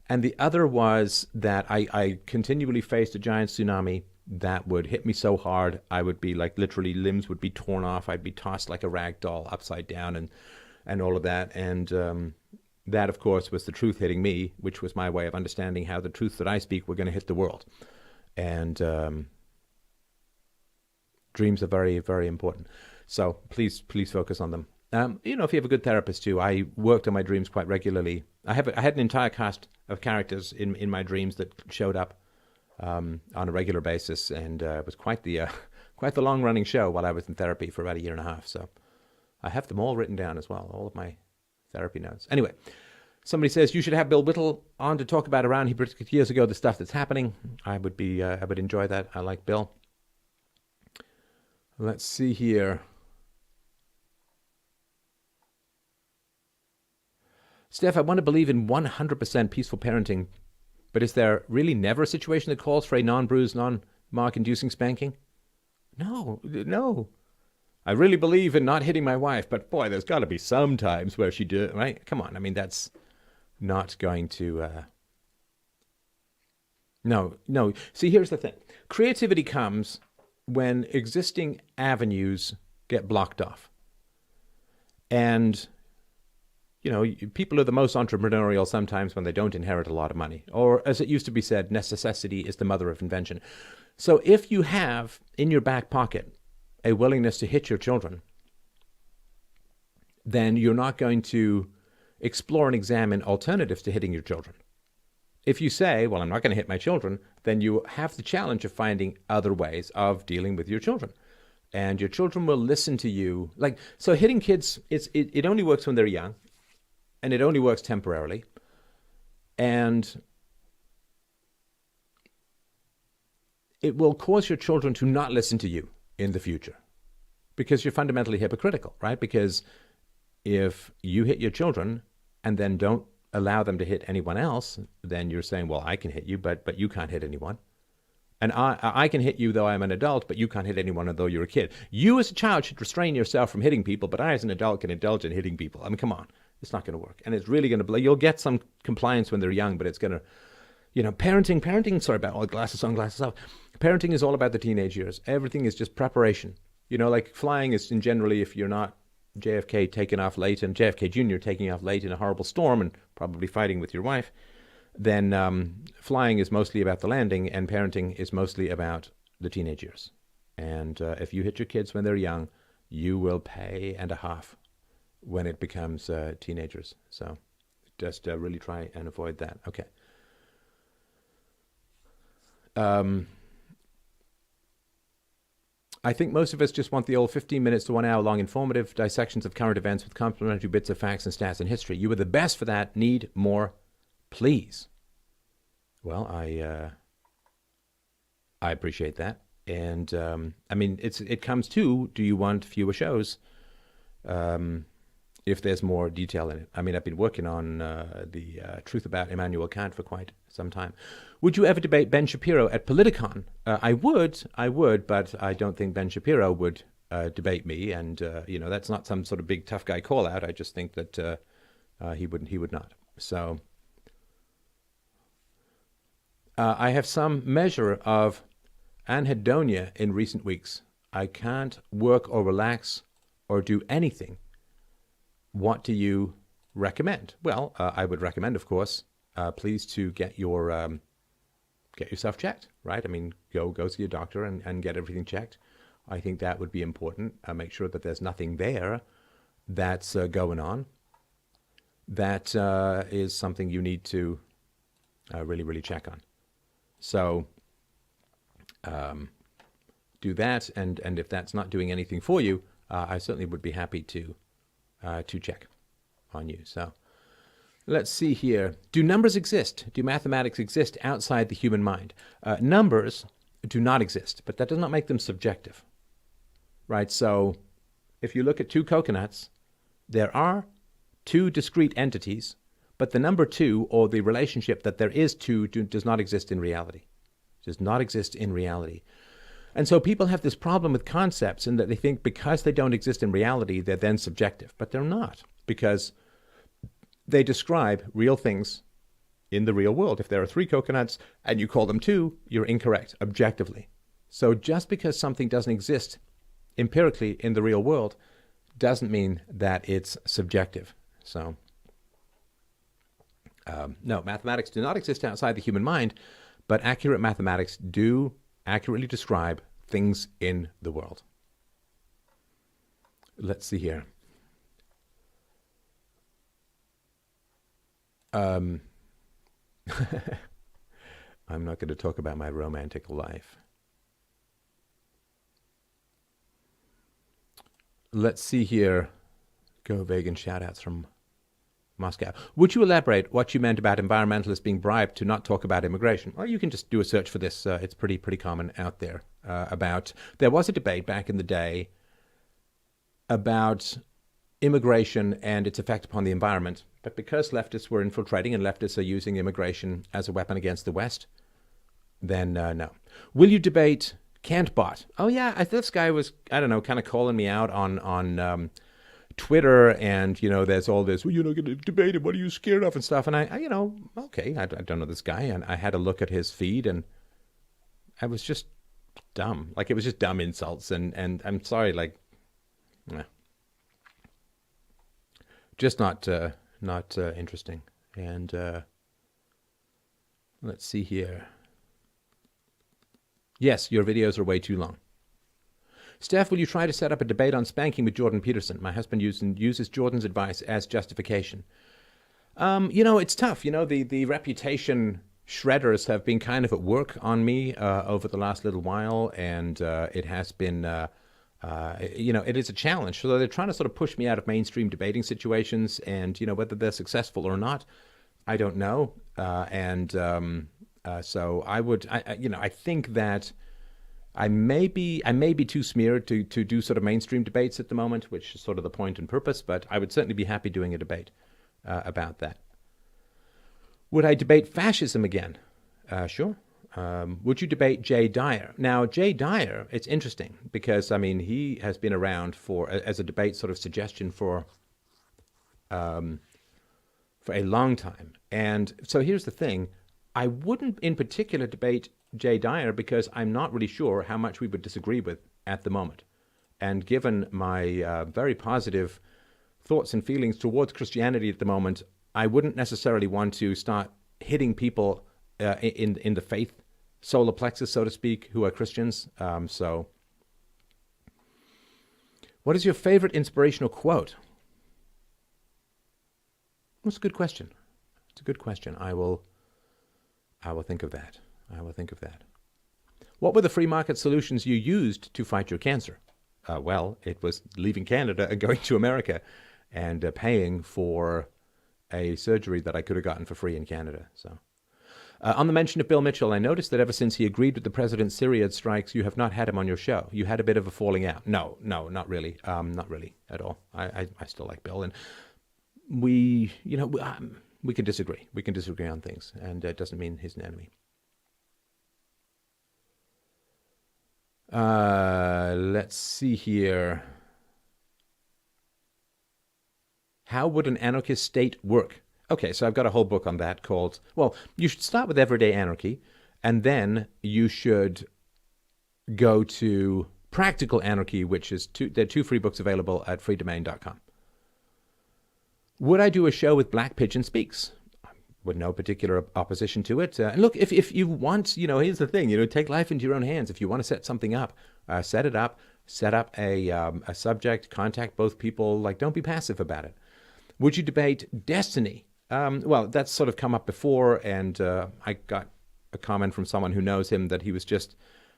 And the other was that I continually faced a giant tsunami that would hit me so hard, I would be like, literally limbs would be torn off. I'd be tossed like a rag doll upside down and all of that. And that, of course, was the truth hitting me, which was my way of understanding how the truths that I speak were going to hit the world. And dreams are very, very important. So please focus on them. If you have a good therapist too, I worked on my dreams quite regularly. I had an entire cast of characters in my dreams that showed up on a regular basis, and it was quite the long-running show while I was in therapy for about a year and a half. So I have them all written down as well, all of my therapy notes. Anyway, somebody says you should have Bill Whittle on to talk about Iran. He predicted years ago the stuff that's happening. I would enjoy that. I like Bill. Let's see here. Steph, I want to believe in 100% peaceful parenting, but is there really never a situation that calls for a non-bruise, non-mark-inducing spanking? No, no. I really believe in not hitting my wife, but boy, there's got to be some times where she do, right? Come on, I mean, that's not going to... No. See, here's the thing. Creativity comes when existing avenues get blocked off. And, you know, people are the most entrepreneurial sometimes when they don't inherit a lot of money. Or, as it used to be said, necessity is the mother of invention. So if you have in your back pocket a willingness to hit your children, then you're not going to explore and examine alternatives to hitting your children. If you say, well, I'm not going to hit my children, then you have the challenge of finding other ways of dealing with your children. And your children will listen to you. Like, so hitting kids, it only works when they're young, and it only works temporarily. And it will cause your children to not listen to you in the future because you're fundamentally hypocritical, right? Because if you hit your children and then don't allow them to hit anyone else, then you're saying, well, I can hit you, but you can't hit anyone. And I can hit you though I'm an adult, but you can't hit anyone though you're a kid. You as a child should restrain yourself from hitting people, but I as an adult can indulge in hitting people. I mean, come on. It's not going to work. And it's really going to... You'll get some compliance when they're young, but it's going to... You know, parenting, sorry about all glasses on, glasses off. Parenting is all about the teenage years. Everything is just preparation. You know, like flying is in generally, if you're not JFK taking off late and JFK Jr. taking off late in a horrible storm and probably fighting with your wife, then flying is mostly about the landing and parenting is mostly about the teenage years. And if you hit your kids when they're young, you will pay and a half when it becomes teenagers. So just really try and avoid that. Okay. I think most of us just want the old 15 minutes to 1 hour long informative dissections of current events with complementary bits of facts and stats and history. You are the best for that. Need more, please. Well, I appreciate that. And I mean, it comes to, do you want fewer shows if there's more detail in it? I mean, I've been working on the truth about Immanuel Kant for quite some time. Would you ever debate Ben Shapiro at Politicon? I would, but I don't think Ben Shapiro would debate me. And, you know, that's not some sort of big tough guy call out. I just think that he would not. So I have some measure of anhedonia in recent weeks. I can't work or relax or do anything. What do you recommend? Well, I would recommend, of course, please to get yourself checked, right? I mean, go see your doctor and get everything checked. I think that would be important. Make sure that there's nothing there that's going on. That is something you need to really, really check on. So do that, and if that's not doing anything for you, I certainly would be happy to check on you. So let's see here. Do numbers exist? Do mathematics exist outside the human mind? Numbers do not exist, but that does not make them subjective, right? So if you look at two coconuts, there are two discrete entities, but the number two, or the relationship that there is two, does not exist in reality. Does not exist in reality. And so people have this problem with concepts in that they think because they don't exist in reality, they're then subjective. But they're not, because they describe real things in the real world. If there are three coconuts and you call them two, you're incorrect objectively. So just because something doesn't exist empirically in the real world doesn't mean that it's subjective. So no, mathematics do not exist outside the human mind, but accurate mathematics do accurately describe things in the world. Let's see here. I'm not going to talk about my romantic life. Let's see here. Go vegan shout-outs from Moscow. Would you elaborate what you meant about environmentalists being bribed to not talk about immigration? Well, you can just do a search for this. It's pretty common out there. There was a debate back in the day about immigration and its effect upon the environment But because leftists were infiltrating and leftists are using immigration as a weapon against the West, then no. Will you debate Cantbot? Oh yeah, this guy was, I don't know, kind of calling me out on Twitter, and there's all this, well, you're not going to debate him, what are you scared of and stuff, and I okay, I don't know this guy, and I had a look at his feed, and I was just dumb. Like, it was just dumb insults, and I'm sorry, like, just not interesting. And let's see here. Yes, your videos are way too long. Steph, will you try to set up a debate on spanking with Jordan Peterson? My husband uses Jordan's advice as justification. It's tough. The reputation shredders have been kind of at work on me over the last little while, and it has been, it is a challenge. So they're trying to sort of push me out of mainstream debating situations, and whether they're successful or not, I don't know. So I think that I may be too smeared to do sort of mainstream debates at the moment, which is sort of the point and purpose, but I would certainly be happy doing a debate about that. Would I debate fascism again? Sure. Would you debate Jay Dyer? Now, Jay Dyer, it's interesting because, he has been around as a debate sort of suggestion for a long time. And so here's the thing. I wouldn't in particular debate Jay Dyer because I'm not really sure how much we would disagree with at the moment. And given my very positive thoughts and feelings towards Christianity at the moment, I wouldn't necessarily want to start hitting people in the faith solar plexus, so to speak, who are Christians. So what is your favorite inspirational quote? That's a good question. It's a good question. I will think of that. What were the free market solutions you used to fight your cancer? Well, it was leaving Canada and going to America and paying for a surgery that I could have gotten for free in Canada. So, on the mention of Bill Mitchell, I noticed that ever since he agreed with the president's Syrian strikes, you have not had him on your show. You had a bit of a falling out. No, not really. Not really at all. I still like Bill, and we can disagree. We can disagree on things, and it doesn't mean he's an enemy. Let's see here. How would an anarchist state work? Okay, so I've got a whole book on that called, well, you should start with Everyday Anarchy, and then you should go to Practical Anarchy, which is there are 2 free books available at freedomain.com. Would I do a show with Black Pigeon Speaks? With no particular opposition to it. And look, if you want, here's the thing, take life into your own hands. If you want to set something up, set it up, set up a subject, contact both people, don't be passive about it. Would you debate destiny? Well, that's sort of come up before, and I got a comment from someone who knows him that he was just,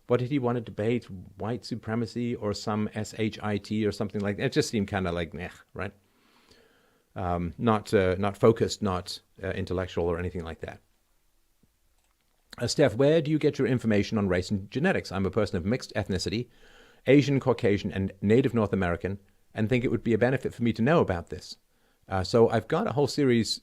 what did he want to debate? White supremacy or some SHIT or something like that? It just seemed kind of like, right? Not focused, not intellectual or anything like that. Steph, where do you get your information on race and genetics? I'm a person of mixed ethnicity, Asian, Caucasian, and Native North American, and think it would be a benefit for me to know about this. So I've got a whole series,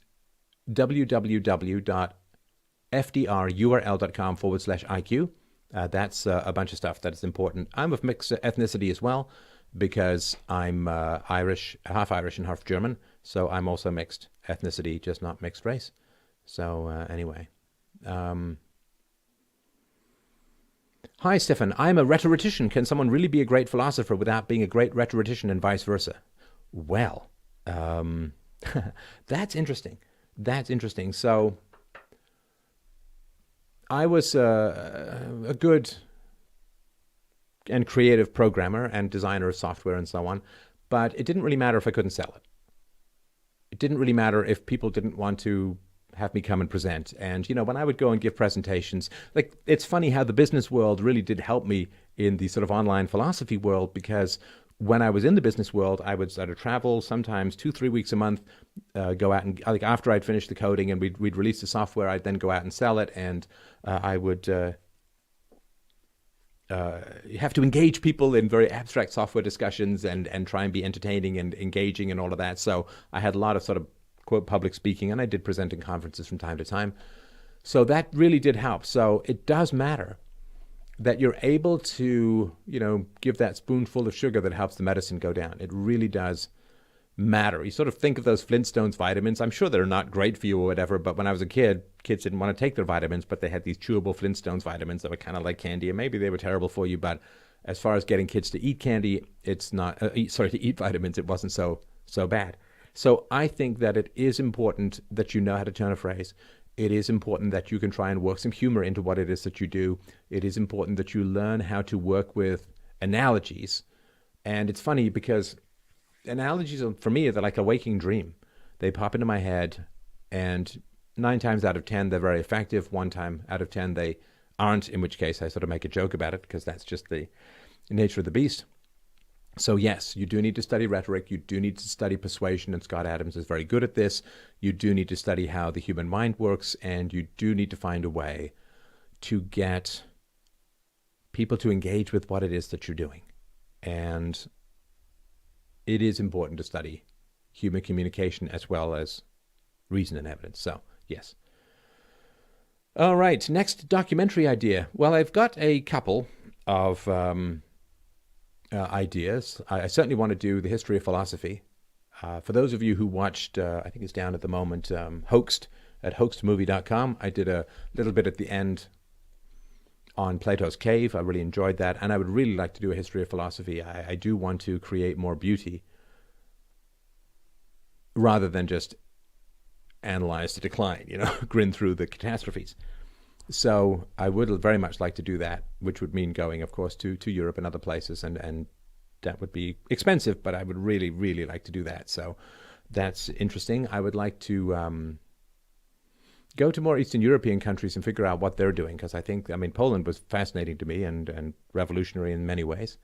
www.fdrurl.com/IQ. That's a bunch of stuff that is important. I'm of mixed ethnicity as well, because I'm Irish, half Irish and half German. So I'm also mixed ethnicity, just not mixed race. So anyway. Hi, Stefan. I'm a rhetorician. Can someone really be a great philosopher without being a great rhetorician and vice versa? Well, that's interesting. So I was a good and creative programmer and designer of software and so on, but it didn't really matter if I couldn't sell it. It didn't really matter if people didn't want to have me come and present. And, when I would go and give presentations, it's funny how the business world really did help me in the sort of online philosophy world, because when I was in the business world, I would sort of travel sometimes 2-3 weeks a month, go out and after I'd finished the coding and we'd release the software, I'd then go out and sell it. And I would have to engage people in very abstract software discussions and try and be entertaining and engaging and all of that. So I had a lot of sort of quote, public speaking, and I did present in conferences from time to time. So that really did help. So it does matter that you're able to, give that spoonful of sugar that helps the medicine go down. It really does matter. You sort of think of those Flintstones vitamins. I'm sure they're not great for you or whatever, but when I was a kid, kids didn't want to take their vitamins, but they had these chewable Flintstones vitamins that were kind of like candy, and maybe they were terrible for you, but as far as getting kids to eat candy, it's not, to eat vitamins, it wasn't so bad. So I think that it is important that you know how to turn a phrase. It is important that you can try and work some humor into what it is that you do. It is important that you learn how to work with analogies. And it's funny because analogies, for me, they're like a waking dream. They pop into my head, and 9 times out of 10, they're very effective. 1 time out of 10, they aren't, in which case I sort of make a joke about it because that's just the nature of the beast. So yes, you do need to study rhetoric. You do need to study persuasion, and Scott Adams is very good at this. You do need to study how the human mind works, and you do need to find a way to get people to engage with what it is that you're doing. And it is important to study human communication as well as reason and evidence. So, yes. All right, next documentary idea. Well, I've got a couple of ideas. I certainly want to do the history of philosophy. For those of you who watched, I think it's down at the moment, Hoaxed at hoaxedmovie.com, I did a little bit at the end on Plato's Cave. I really enjoyed that, and I would really like to do a history of philosophy. I do want to create more beauty rather than just analyze the decline, grin through the catastrophes. So I would very much like to do that, which would mean going, of course, to Europe and other places, and that would be expensive, but I would really, really like to do that. So that's interesting. I would like to go to more Eastern European countries and figure out what they're doing, because Poland was fascinating to me and revolutionary in many ways.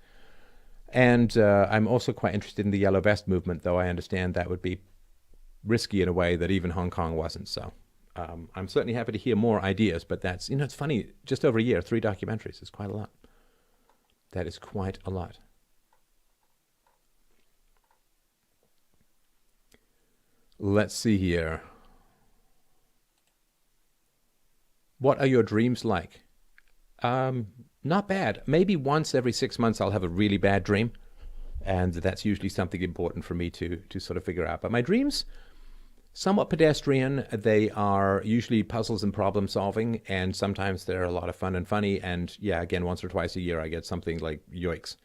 And I'm also quite interested in the Yellow Vest movement, though I understand that would be risky in a way that even Hong Kong wasn't. So I'm certainly happy to hear more ideas, but that's, it's funny, just over a year, 3 documentaries is quite a lot. That is quite a lot. Let's see here. What are your dreams like? Not bad. Maybe once every 6 months I'll have a really bad dream, and that's usually something important for me to sort of figure out. But my dreams, somewhat pedestrian. They are usually puzzles and problem solving, and sometimes they're a lot of fun and funny. And yeah, again, once or twice a year I get something like yoicks.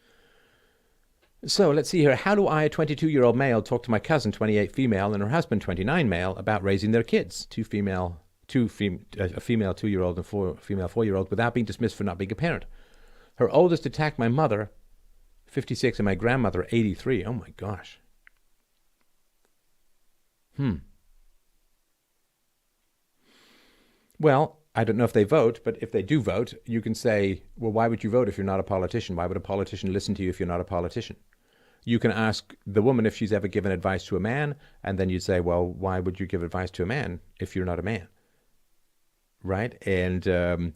So let's see here. How do I, a 22-year-old male, talk to my cousin, 28 female, and her husband, 29 male, about raising their kids, a female 2-year-old and female 4-year-old, without being dismissed for not being a parent? Her oldest attacked my mother, 56, and my grandmother, 83. Oh my gosh. Well, I don't know if they vote, but if they do vote, you can say, well, why would you vote if you're not a politician? Why would a politician listen to you if you're not a politician? You can ask the woman if she's ever given advice to a man, and then you'd say, well, why would you give advice to a man if you're not a man? Right? And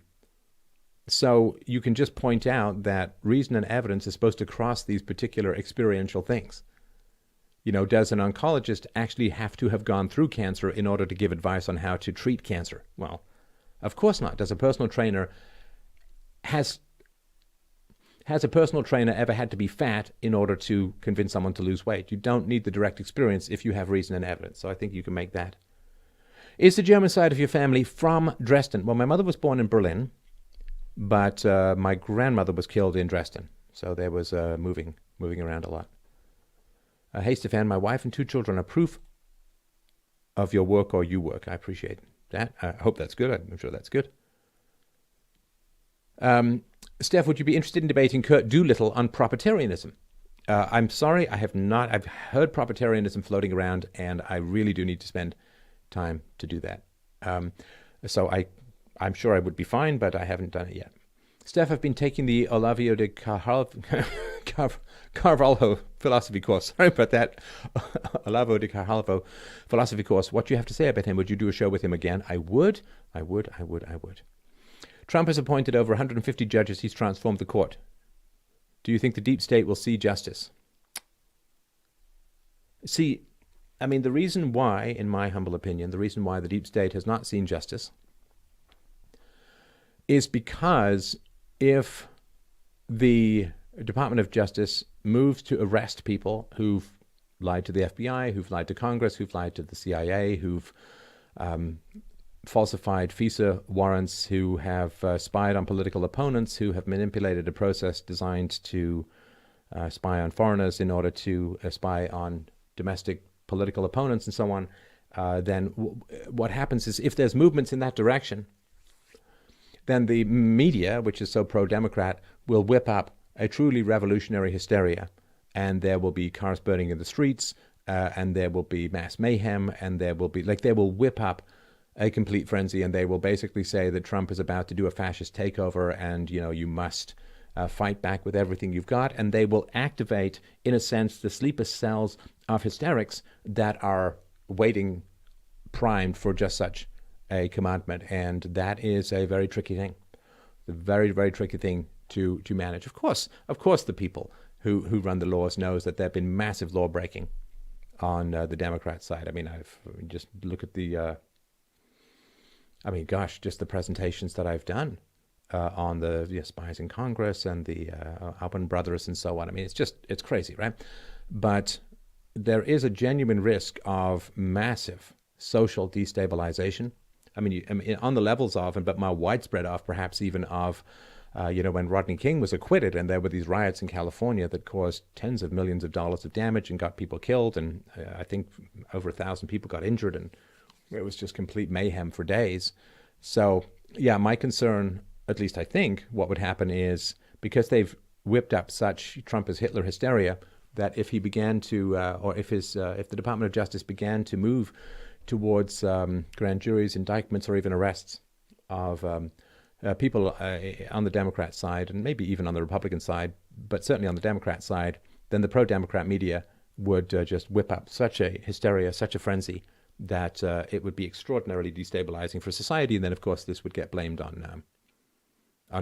so you can just point out that reason and evidence is supposed to cross these particular experiential things. Does an oncologist actually have to have gone through cancer in order to give advice on how to treat cancer? Well, of course not. Does a personal trainer, has a personal trainer ever had to be fat in order to convince someone to lose weight? You don't need the direct experience if you have reason and evidence. So I think you can make that. Is the German side of your family from Dresden? Well, my mother was born in Berlin, but my grandmother was killed in Dresden. So there was moving around a lot. Hey, Stefan, my wife and 2 children are proof of your work or you work. I appreciate that. I hope that's good. I'm sure that's good. Steph, would you be interested in debating Kurt Doolittle on propritarianism? I'm sorry, I have not. I've heard propritarianism floating around, and I really do need to spend time to do that. So I'm sure I would be fine, but I haven't done it yet. Steph, I've been taking the Olavio de Carvalho philosophy course. Sorry about that. Olavio de Carvalho philosophy course. What do you have to say about him? Would you do a show with him again? I would. Trump has appointed over 150 judges. He's transformed the court. Do you think the deep state will see justice? See, I mean, the reason why, in my humble opinion, the reason why the deep state has not seen justice is because if the Department of Justice moves to arrest people who've lied to the FBI, who've lied to Congress, who've lied to the CIA, who've falsified FISA warrants, who have spied on political opponents, who have manipulated a process designed to spy on foreigners in order to spy on domestic political opponents and so on, then what happens is if there's movements in that direction, then the media, which is so pro-Democrat, will whip up a truly revolutionary hysteria, and there will be cars burning in the streets, and there will be mass mayhem, and there will be, like, they will whip up a complete frenzy, and they will basically say that Trump is about to do a fascist takeover, and, you know, you must fight back with everything you've got, and they will activate, in a sense, the sleeper cells of hysterics that are waiting primed for just such a commandment, and that is a very tricky thing, a very, very tricky thing to manage. Of course, the people who run the laws knows that there have been massive law breaking on the Democrat side. I mean, just look at the, just the presentations that I've done on the spies in Congress and the Alban brothers and so on. I mean, it's crazy, right? But there is a genuine risk of massive social destabilization. I mean, on the levels of, but more widespread of, perhaps even of, when Rodney King was acquitted and there were these riots in California that caused tens of millions of dollars of damage and got people killed, and I think over 1,000 people got injured, and it was just complete mayhem for days. So, yeah, my concern, at least I think, what would happen is, because they've whipped up such Trump as Hitler hysteria, that if he began to, if the Department of Justice began to move towards grand juries, indictments, or even arrests of people on the Democrat side, and maybe even on the Republican side, but certainly on the Democrat side, then the pro-Democrat media would just whip up such a hysteria, such a frenzy, that it would be extraordinarily destabilizing for society. And then, of course, this would get blamed on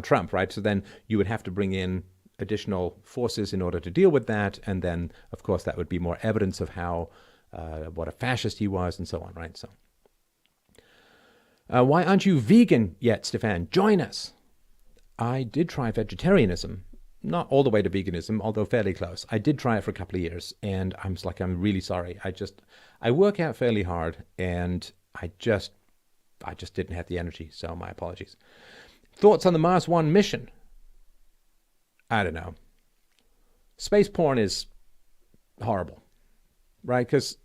Trump, right? So then you would have to bring in additional forces in order to deal with that. And then, of course, that would be more evidence of how what a fascist he was and so on, right? So why aren't you vegan yet, Stefan? Join us. I did try vegetarianism, not all the way to veganism, although fairly close. I did try it for a couple of years, and I'm really sorry. I work out fairly hard, and I just didn't have the energy, so my apologies. Thoughts on the Mars One mission? I don't know. Space porn is horrible, right? Because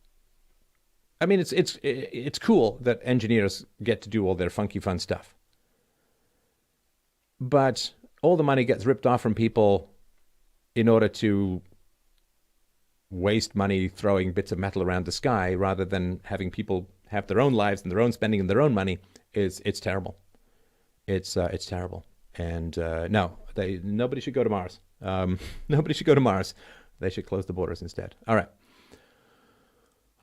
I mean, it's cool that engineers get to do all their funky fun stuff, but all the money gets ripped off from people in order to waste money throwing bits of metal around the sky rather than having people have their own lives and their own spending and their own money. It's terrible. It's terrible. And no, nobody should go to Mars. Nobody should go to Mars. They should close the borders instead. All right.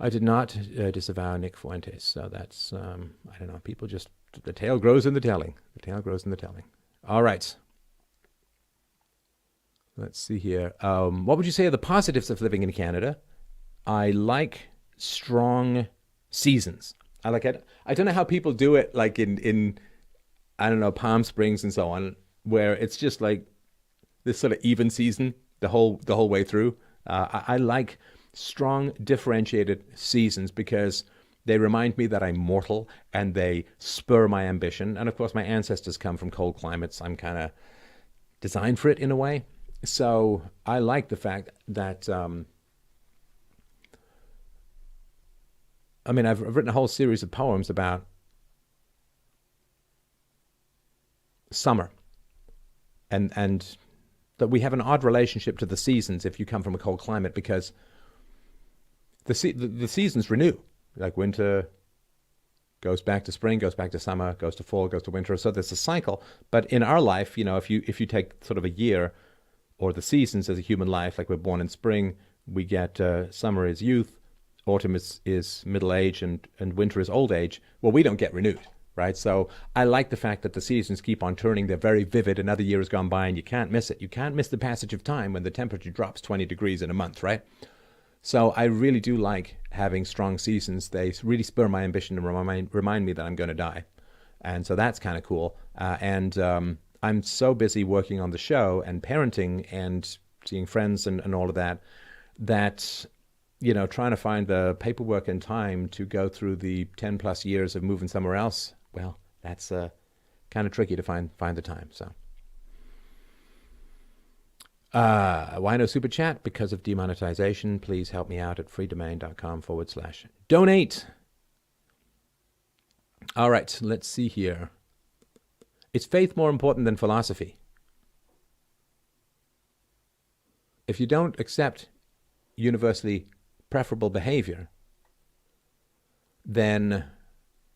I did not disavow Nick Fuentes, so that's, I don't know, people just, the tale grows in the telling. The tale grows in the telling. All right. Let's see here. What would you say are the positives of living in Canada? I like strong seasons. I don't know how people do it, like in I don't know, Palm Springs and so on, where it's just like this sort of even season the whole way through. I like strong, differentiated seasons because they remind me that I'm mortal and they spur my ambition. And of course, my ancestors come from cold climates. I'm kind of designed for it in a way. So I like the fact that, I've written a whole series of poems about summer and that we have an odd relationship to the seasons if you come from a cold climate, because the seasons renew. Like winter goes back to spring, goes back to summer, goes to fall, goes to winter. So there's a cycle. But in our life, if you take sort of a year or the seasons as a human life, like we're born in spring, we get summer is youth, autumn is middle age, and winter is old age. Well, we don't get renewed, right? So I like the fact that the seasons keep on turning. They're very vivid. Another year has gone by and you can't miss it. You can't miss the passage of time when the temperature drops 20 degrees in a month, right? So I really do like having strong seasons. They really spur my ambition and remind me that I'm going to die. And so that's kind of cool. And I'm so busy working on the show and parenting and seeing friends and all of that, that, you know, trying to find the paperwork and time to go through the 10 plus years of moving somewhere else, well, that's kind of tricky to find the time. So why no super chat? Because of demonetization. Please help me out at freedomain.com/donate. All right, let's see here. Is faith more important than philosophy? If you don't accept universally preferable behavior, then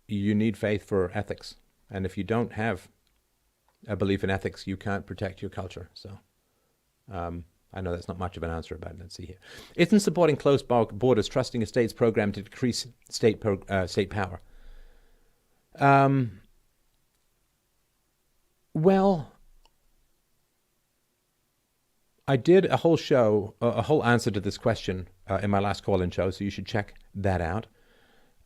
you need faith for ethics. And if you don't have a belief in ethics, you can't protect your culture. So I know that's not much of an answer about it. Let's see here. Isn't supporting closed borders trusting a state's program to decrease state power? Well, I did a whole show, a whole answer to this question in my last call-in show, so you should check that out.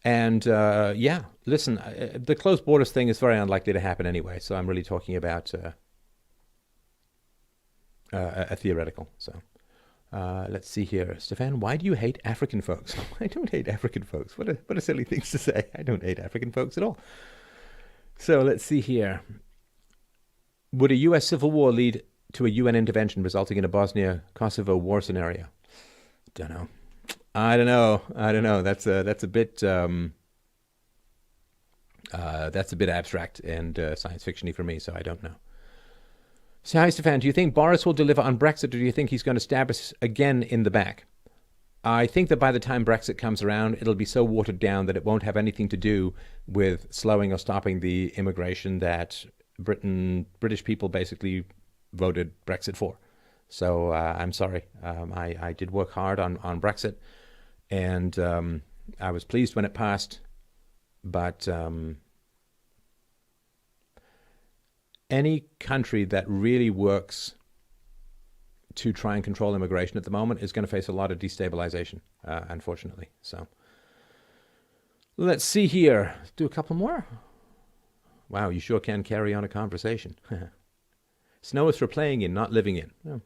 And yeah, listen, the closed borders thing is very unlikely to happen anyway, so I'm really talking about a theoretical. So let's see here. Stefan, why do you hate African folks? I don't hate African folks. What a silly thing to say. I don't hate African folks at all. So let's see here. Would a U.S. civil war lead to a UN intervention resulting in a Bosnia-Kosovo war scenario? I don't know. That's a bit abstract and science fictiony for me, so I don't know. So hi, Stefan. Do you think Boris will deliver on Brexit, or do you think he's going to stab us again in the back? I think that by the time Brexit comes around, it'll be so watered down that it won't have anything to do with slowing or stopping the immigration that British people basically voted Brexit for. So I'm sorry. I did work hard on Brexit, and I was pleased when it passed. But any country that really works to try and control immigration at the moment is going to face a lot of destabilization, unfortunately. So let's see here. Let's do a couple more. Wow, you sure can carry on a conversation. Snow is for playing in, not living in. Oh.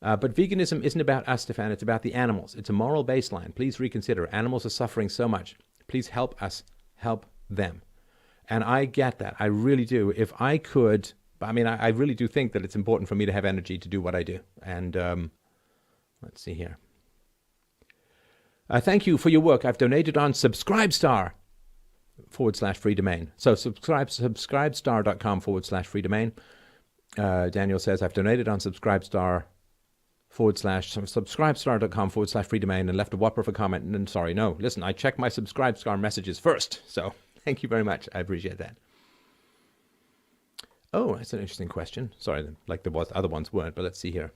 But veganism isn't about us, Stefan. It's about the animals. It's a moral baseline. Please reconsider. Animals are suffering so much. Please help us help them. And I get that. I really do. If I could, I mean, I really do think that it's important for me to have energy to do what I do. And let's see here. Thank you for your work. I've donated on Subscribestar/freedomain. So subscribestar.com/freedomain. Daniel says, I've donated on subscribestar.com/freedomain and left a whopper of a comment. And sorry, no, listen, I check my Subscribestar messages first. So thank you very much. I appreciate that. Oh, that's an interesting question. Sorry, like the other ones weren't, but let's see here.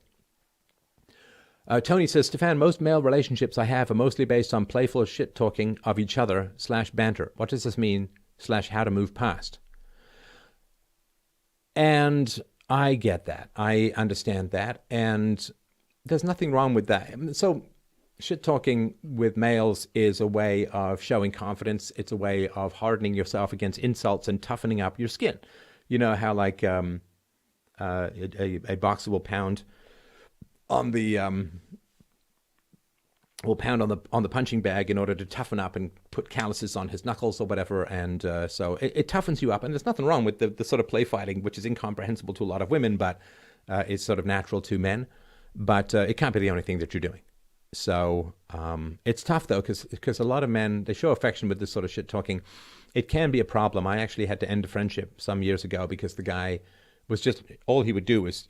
Tony says, Stefan, most male relationships I have are mostly based on playful shit-talking of each other /banter. What does this mean /how to move past? And I get that. I understand that. And there's nothing wrong with that. So shit-talking with males is a way of showing confidence. It's a way of hardening yourself against insults and toughening up your skin. You know how like a boxer will pound on the punching bag in order to toughen up and put calluses on his knuckles or whatever, and so it toughens you up. And there's nothing wrong with the sort of play fighting, which is incomprehensible to a lot of women, but it's sort of natural to men. But it can't be the only thing that you're doing. So it's tough though, because a lot of men, they show affection with this sort of shit talking. It can be a problem. I actually had to end a friendship some years ago because the guy was just, all he would do is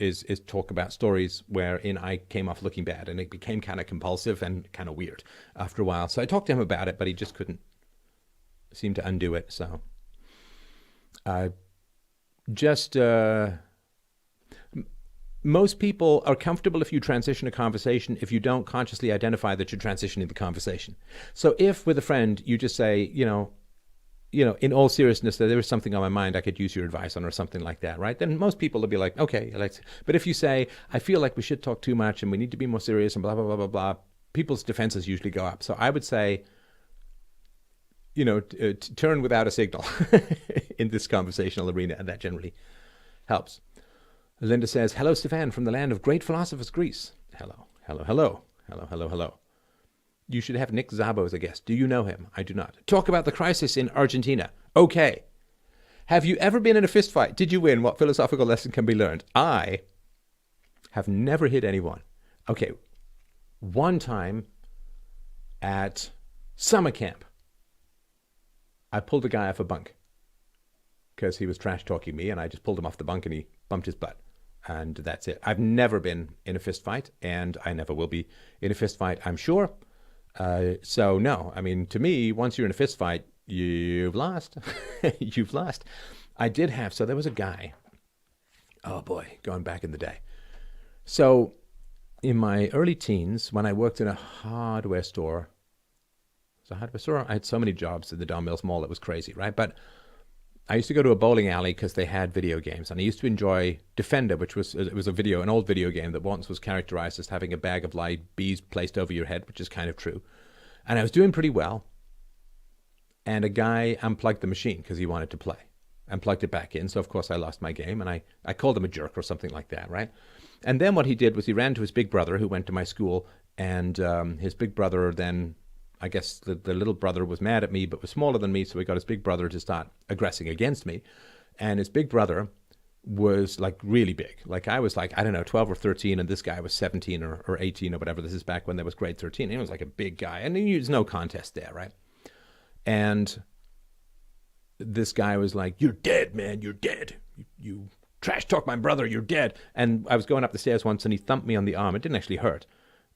talk about stories wherein I came off looking bad, and it became kind of compulsive and kind of weird after a while. So I talked to him about it, but he just couldn't seem to undo it. So most people are comfortable if you transition a conversation if you don't consciously identify that you're transitioning the conversation. So if with a friend you just say, in all seriousness, that there is something on my mind I could use your advice on or something like that, right? Then most people will be like, okay. But if you say, I feel like we should talk too much and we need to be more serious and blah, blah, blah, blah, blah, people's defenses usually go up. So I would say, turn without a signal in this conversational arena, and that generally helps. Linda says, hello, Stefan, from the land of great philosophers, Greece. Hello, hello, hello, hello, hello, hello. You should have Nick Szabo as a guest. Do you know him? I do not. Talk about the crisis in Argentina. Okay. Have you ever been in a fist fight? Did you win? What philosophical lesson can be learned? I have never hit anyone. Okay. One time at summer camp, I pulled a guy off a bunk because he was trash talking me, and I just pulled him off the bunk and he bumped his butt. And that's it. I've never been in a fist fight, and I never will be in a fist fight, I'm sure. So no, I mean, to me, once you're in a fist fight, you've lost. You've lost. So there was a guy, oh boy, going back in the day. So in my early teens, when I worked in a hardware store, I had so many jobs at the Don Mills Mall, it was crazy, right? But I used to go to a bowling alley because they had video games, and I used to enjoy Defender, which was an old video game that once was characterized as having a bag of live bees placed over your head, which is kind of true. And I was doing pretty well, and a guy unplugged the machine because he wanted to play, and plugged it back in. So of course I lost my game, and I called him a jerk or something like that, right? And then what he did was he ran to his big brother who went to my school, and his big brother then, I guess the little brother was mad at me, but was smaller than me, so he got his big brother to start aggressing against me. And his big brother was like really big. Like I was like, I don't know, 12 or 13, and this guy was 17 or 18 or whatever. This is back when there was grade 13. He was like a big guy, and there's no contest there, right? And this guy was like, you're dead, man, you're dead. You trash talk my brother, you're dead. And I was going up the stairs once, and he thumped me on the arm. It didn't actually hurt,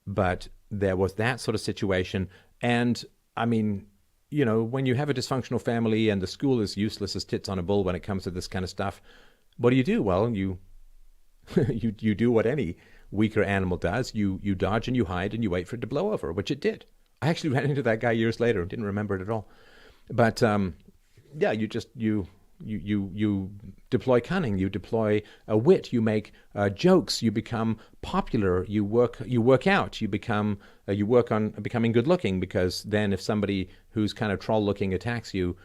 but there was that sort of situation. And I mean, when you have a dysfunctional family and the school is useless as tits on a bull when it comes to this kind of stuff, what do? Well, you you do what any weaker animal does. You dodge and you hide and you wait for it to blow over, which it did. I actually ran into that guy years later and didn't remember it at all. But yeah, you deploy cunning, you deploy wit, you make jokes, you become popular, you work out, you work on becoming good looking, because then if somebody who's kind of troll looking attacks you,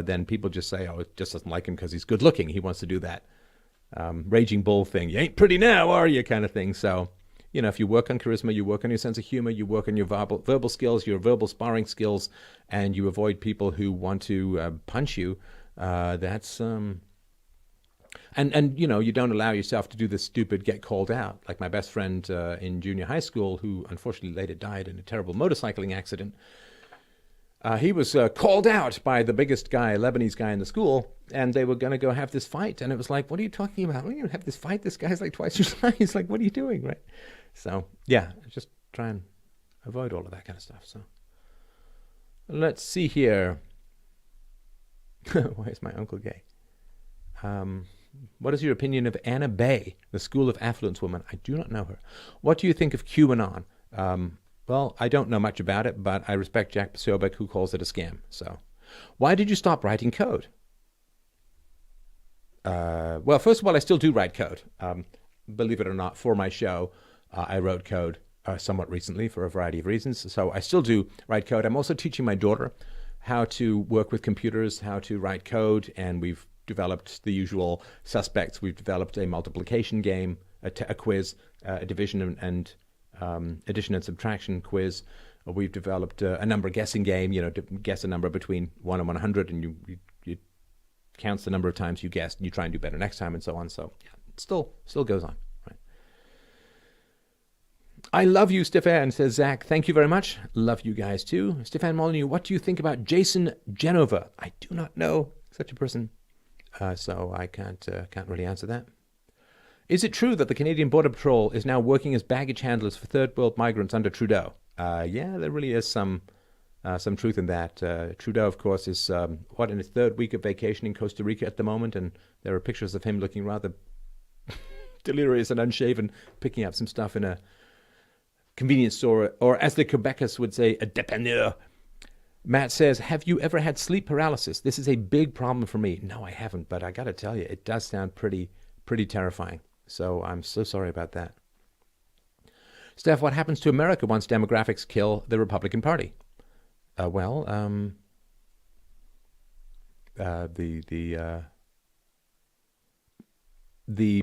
then people just say, oh, it just doesn't like him because he's good looking. He wants to do that raging bull thing. You ain't pretty now, are you, kind of thing. So, if you work on charisma, you work on your sense of humor, you work on your verbal skills, your verbal sparring skills, and you avoid people who want to punch you. That's and you don't allow yourself to do this stupid get called out. Like my best friend in junior high school, who unfortunately later died in a terrible motorcycling accident. He was called out by the biggest guy, Lebanese guy in the school, and they were going to go have this fight. And it was like, what are you talking about? We're going to have this fight? This guy's like twice your size. Like, what are you doing, right? So, yeah, just try and avoid all of that kind of stuff. So, let's see here. Why is my uncle gay? What is your opinion of Anna Bay, the School of Affluence woman? I do not know her. What do you think of QAnon? Well, I don't know much about it, but I respect Jack Posobiec, who calls it a scam. So, why did you stop writing code? Well, first of all, I still do write code. Believe it or not, for my show, I wrote code somewhat recently for a variety of reasons. So I still do write code. I'm also teaching my daughter how to work with computers, how to write code, and we've developed the usual suspects. We've developed a multiplication game, a quiz, a division and addition and subtraction quiz. We've developed a number guessing game, to guess a number between 1 and 100, and you counts the number of times you guessed, and you try and do better next time, and so on. So yeah, it still goes on. Right. I love you, Stefan, says Zach. Thank you very much. Love you guys too. Stefan Molyneux, what do you think about Jason Genova? I do not know such a person, so I can't really answer that. Is it true that the Canadian Border Patrol is now working as baggage handlers for third world migrants under Trudeau? Yeah, there really is some truth in that. Trudeau, of course, is in his third week of vacation in Costa Rica at the moment, and there are pictures of him looking rather delirious and unshaven, picking up some stuff in a convenience store, or as the Quebecers would say, a dépanneur. Matt says, have you ever had sleep paralysis? This is a big problem for me. No, I haven't, but I got to tell you, it does sound pretty terrifying. So I'm so sorry about that. Steph, what happens to America once demographics kill the Republican Party? The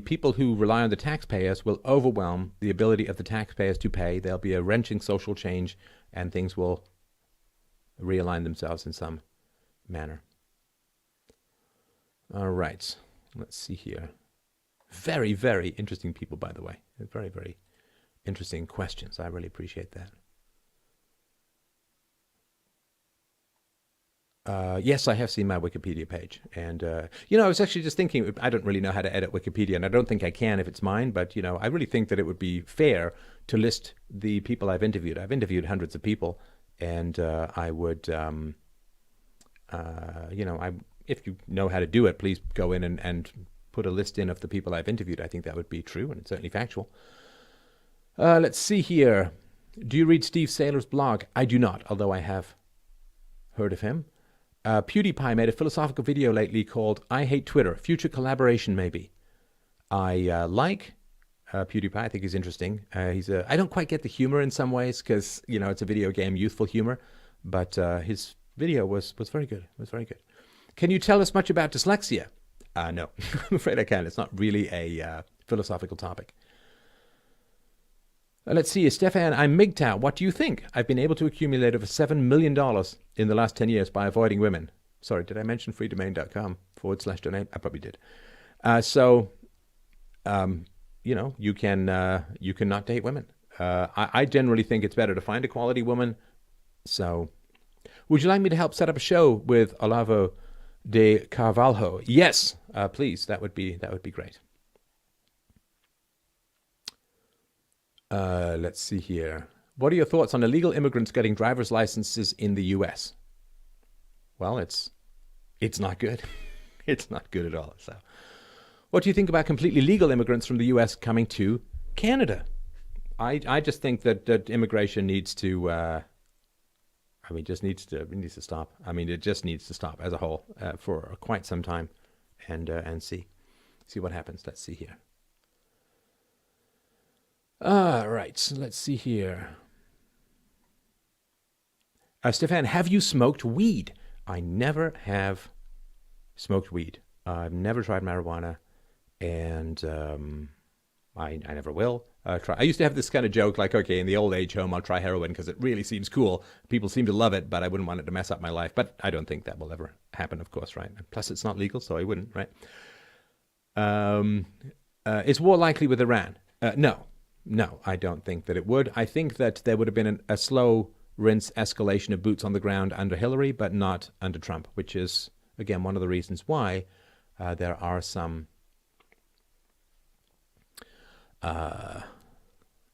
people who rely on the taxpayers will overwhelm the ability of the taxpayers to pay. There'll be a wrenching social change, and things will realign themselves in some manner. All right. Let's see here. Very, very interesting people, by the way. Very, very interesting questions. I really appreciate that. Yes, I have seen my Wikipedia page. And, I was actually just thinking, I don't really know how to edit Wikipedia, and I don't think I can if it's mine, but, I really think that it would be fair to list the people I've interviewed. I've interviewed hundreds of people, and I would, if you know how to do it, please go in and put a list in of the people I've interviewed. I think that would be true and certainly factual. Let's see here. Do you read Steve Saylor's blog? I do not, although I have heard of him. PewDiePie made a philosophical video lately called I Hate Twitter, Future Collaboration Maybe. I like PewDiePie. I think he's interesting. I don't quite get the humor in some ways because, it's a video game, youthful humor, but his video was very good. It was very good. Can you tell us much about dyslexia? No, I'm afraid I can't. It's not really a philosophical topic. Let's see, Stefan, I'm MGTOW. What do you think? I've been able to accumulate over $7 million in the last 10 years by avoiding women. Sorry, did I mention freedomain.com/donate? I probably did. You can not date women. I generally think it's better to find a quality woman. So, would you like me to help set up a show with Olavo de Carvalho? Yes, please. That would be great. Let's see here. What are your thoughts on illegal immigrants getting driver's licenses in the U.S.? Well, it's not good. It's not good at all. So, what do you think about completely legal immigrants from the U.S. coming to Canada? I just think that immigration needs to. It needs to stop. It just needs to stop as a whole for quite some time, and see what happens. Let's see here. All right, let's see here. Stefan, have you smoked weed? I never have smoked weed. I've never tried marijuana, and I never will try. I used to have this kind of joke, like, okay, in the old age home, I'll try heroin because it really seems cool. People seem to love it, but I wouldn't want it to mess up my life. But I don't think that will ever happen, of course, right? Plus, it's not legal, so I wouldn't, right? Is war likely with Iran? No, I don't think that it would. I think that there would have been a slow rinse escalation of boots on the ground under Hillary, but not under Trump, which is, again, one of the reasons why there are some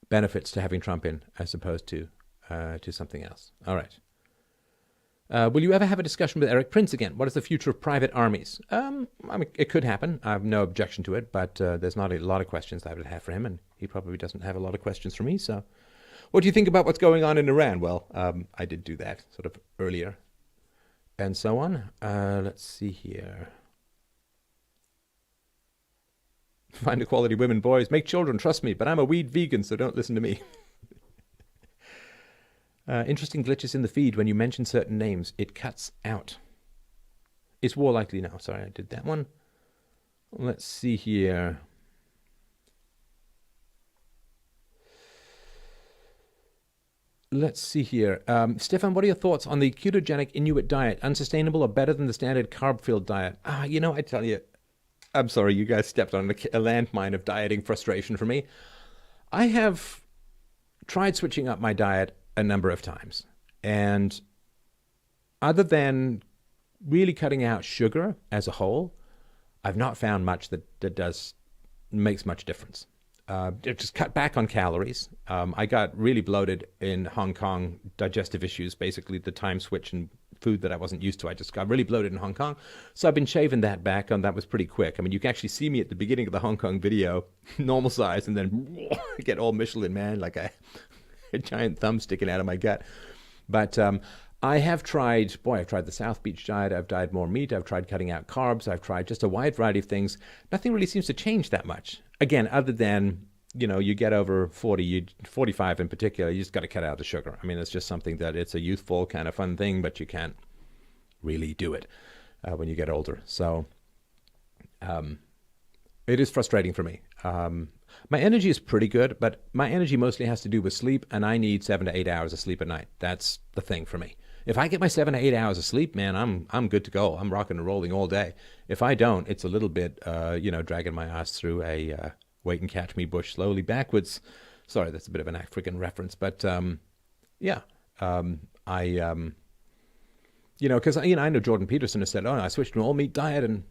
benefits to having Trump in as opposed to something else. All right. Will you ever have a discussion with Eric Prince again? What is the future of private armies? It could happen. I have no objection to it, but there's not a lot of questions that I would have for him, and he probably doesn't have a lot of questions for me. So, what do you think about what's going on in Iran? Well, I did do that sort of earlier, and so on. Let's see here. Find a quality women, boys. Make children, trust me, but I'm a weed vegan, so don't listen to me. Interesting glitches in the feed when you mention certain names. It cuts out. Is war likely now? Sorry, I did that one. Let's see here. Stefan, what are your thoughts on the ketogenic Inuit diet? Unsustainable or better than the standard carb-filled diet? I tell you, I'm sorry, you guys stepped on a landmine of dieting frustration for me. I have tried switching up my diet a number of times, and other than really cutting out sugar as a whole, I've not found much that makes much difference. Just cut back on calories. I got really bloated in Hong Kong, digestive issues, basically the time switch and food that I wasn't used to. I just got really bloated in Hong Kong. So I've been shaving that back, and that was pretty quick. You can actually see me at the beginning of the Hong Kong video, normal size, and then get all Michelin Man, like a giant thumb sticking out of my gut. But I have tried, I've tried the South Beach diet. I've tried more meat. I've tried cutting out carbs. I've tried just a wide variety of things. Nothing really seems to change that much. Again, other than, you get over 40, 45 in particular, you just got to cut out the sugar. I mean, it's just something that it's a youthful kind of fun thing, but you can't really do it when you get older. So it is frustrating for me. My energy is pretty good, but my energy mostly has to do with sleep, and I need 7 to 8 hours of sleep at night. That's the thing for me. If I get my 7 to 8 hours of sleep, man, I'm good to go. I'm rocking and rolling all day. If I don't, it's a little bit, dragging my ass through a wait and catch me bush slowly backwards. Sorry, that's a bit of an African reference, but because I know Jordan Peterson has said, I switched to an all meat diet and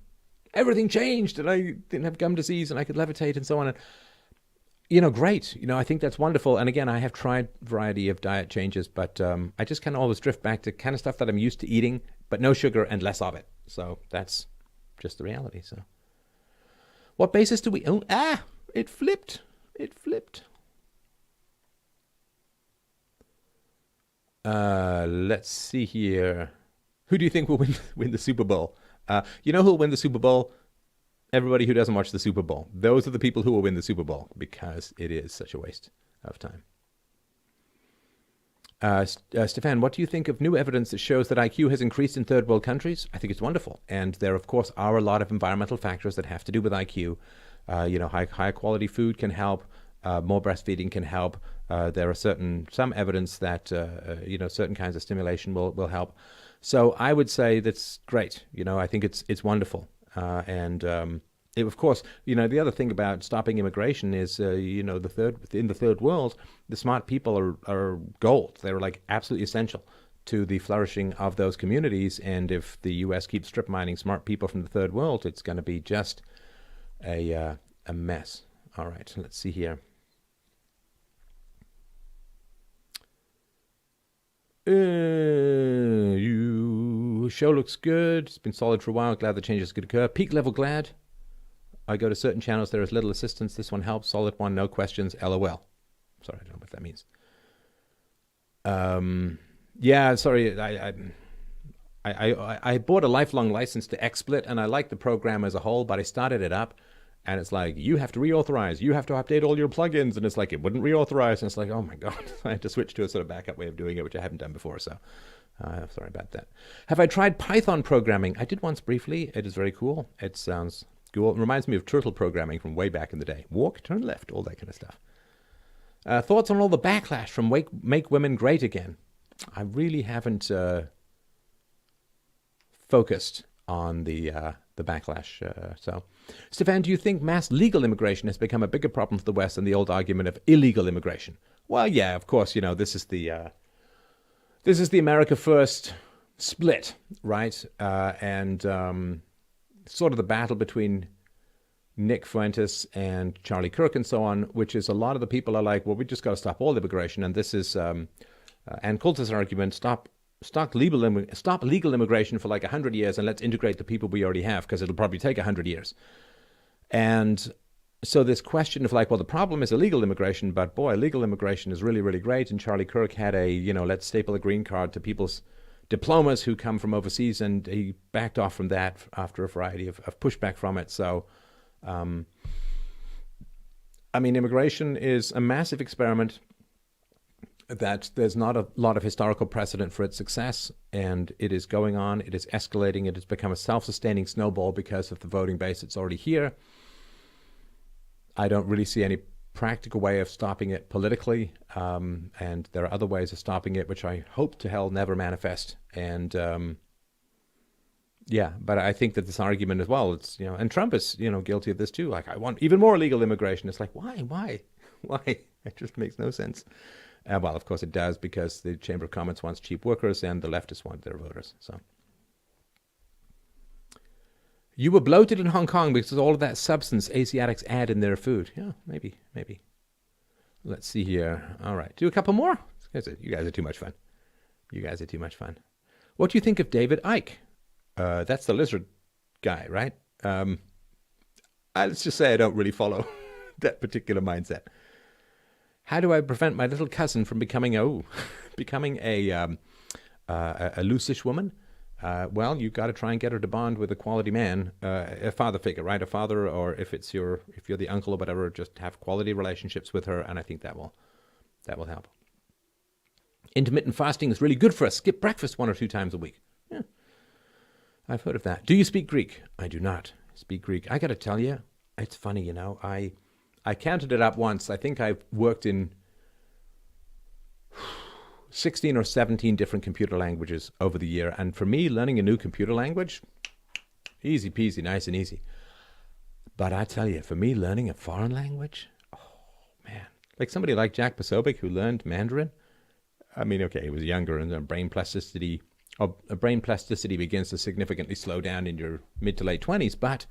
everything changed, and I didn't have gum disease, and I could levitate, and so on. And great. I think that's wonderful. And again, I have tried a variety of diet changes, but I just kind of always drift back to kind of stuff that I'm used to eating, but no sugar and less of it. So that's just the reality. So what basis do we own? It flipped. Let's see here. Who do you think will win the Super Bowl? Who will win the Super Bowl? Everybody who doesn't watch the Super Bowl. Those are the people who will win the Super Bowl because it is such a waste of time. Stefan, what do you think of new evidence that shows that IQ has increased in third world countries? I think it's wonderful. And there, of course, are a lot of environmental factors that have to do with IQ. High quality food can help. More breastfeeding can help. There are some evidence that, certain kinds of stimulation will help. So I would say that's great. I think it's wonderful. Of course, the other thing about stopping immigration is, in the third world, the smart people are gold. They're like absolutely essential to the flourishing of those communities. And if the U.S. keeps strip mining smart people from the third world, it's going to be just a mess. All right, let's see here. Show looks good. It's been solid for a while. Glad the changes could occur. Peak level glad. I go to certain channels. There is little assistance. This one helps. Solid one. No questions. LOL. Sorry, I don't know what that means. Sorry. I bought a lifelong license to XSplit, and I like the program as a whole, but I started it up, and it's like, you have to reauthorize. You have to update all your plugins, and it's like, it wouldn't reauthorize, and it's like, oh my God. I had to switch to a sort of backup way of doing it, which I haven't done before, so sorry about that. Have I tried Python programming? I did once briefly. It is very cool. It sounds cool. It reminds me of turtle programming from way back in the day. Walk, turn left, all that kind of stuff. Thoughts on all the backlash from Make Women Great Again? I really haven't focused on the backlash. So, Stefan, do you think mass legal immigration has become a bigger problem for the West than the old argument of illegal immigration? Well, yeah, of course. This is the America First split, right? And sort of the battle between Nick Fuentes and Charlie Kirk and so on, which is a lot of the people are like, well, we just got to stop all immigration. And this is Ann Coulter's argument: stop legal immigration for like 100 years and let's integrate the people we already have, because it'll probably take 100 years. And so this question of like, well, the problem is illegal immigration, but boy, legal immigration is really, really great. And Charlie Kirk had let's staple a green card to people's diplomas who come from overseas, and he backed off from that after a variety of pushback from it. So, immigration is a massive experiment that there's not a lot of historical precedent for its success, and it is going on. It is escalating. It has become a self-sustaining snowball because of the voting base that's already here. I don't really see any practical way of stopping it politically, and there are other ways of stopping it, which I hope to hell never manifest. And but I think that this argument as well, it's, and Trump is, guilty of this too. Like, I want even more illegal immigration. It's like, why? It just makes no sense. Well, of course it does, because the Chamber of Commerce wants cheap workers and the leftists want their voters. So, you were bloated in Hong Kong because of all of that substance Asiatics add in their food. Yeah, maybe. Let's see here. All right, do a couple more. You guys are too much fun. What do you think of David Icke? That's the lizard guy, right? Let's just say I don't really follow that particular mindset. How do I prevent my little cousin from becoming a a loosish woman, well, you've got to try and get her to bond with a quality man, a father figure, right? A father, or if you're the uncle or whatever, just have quality relationships with her, and I think that will help. Intermittent fasting is really good for us. Skip breakfast 1 or 2 times a week. Yeah, I've heard of that. Do you speak Greek? I do not speak Greek. I got to tell you, it's funny, you know. I counted it up once. I think I've worked in 16 or 17 different computer languages over the year. And for me, learning a new computer language, easy peasy, nice and easy. But I tell you, for me, learning a foreign language, oh, man. Like somebody like Jack Posobiec who learned Mandarin. I mean, okay, he was younger, and brain plasticity begins to significantly slow down in your mid to late 20s. But,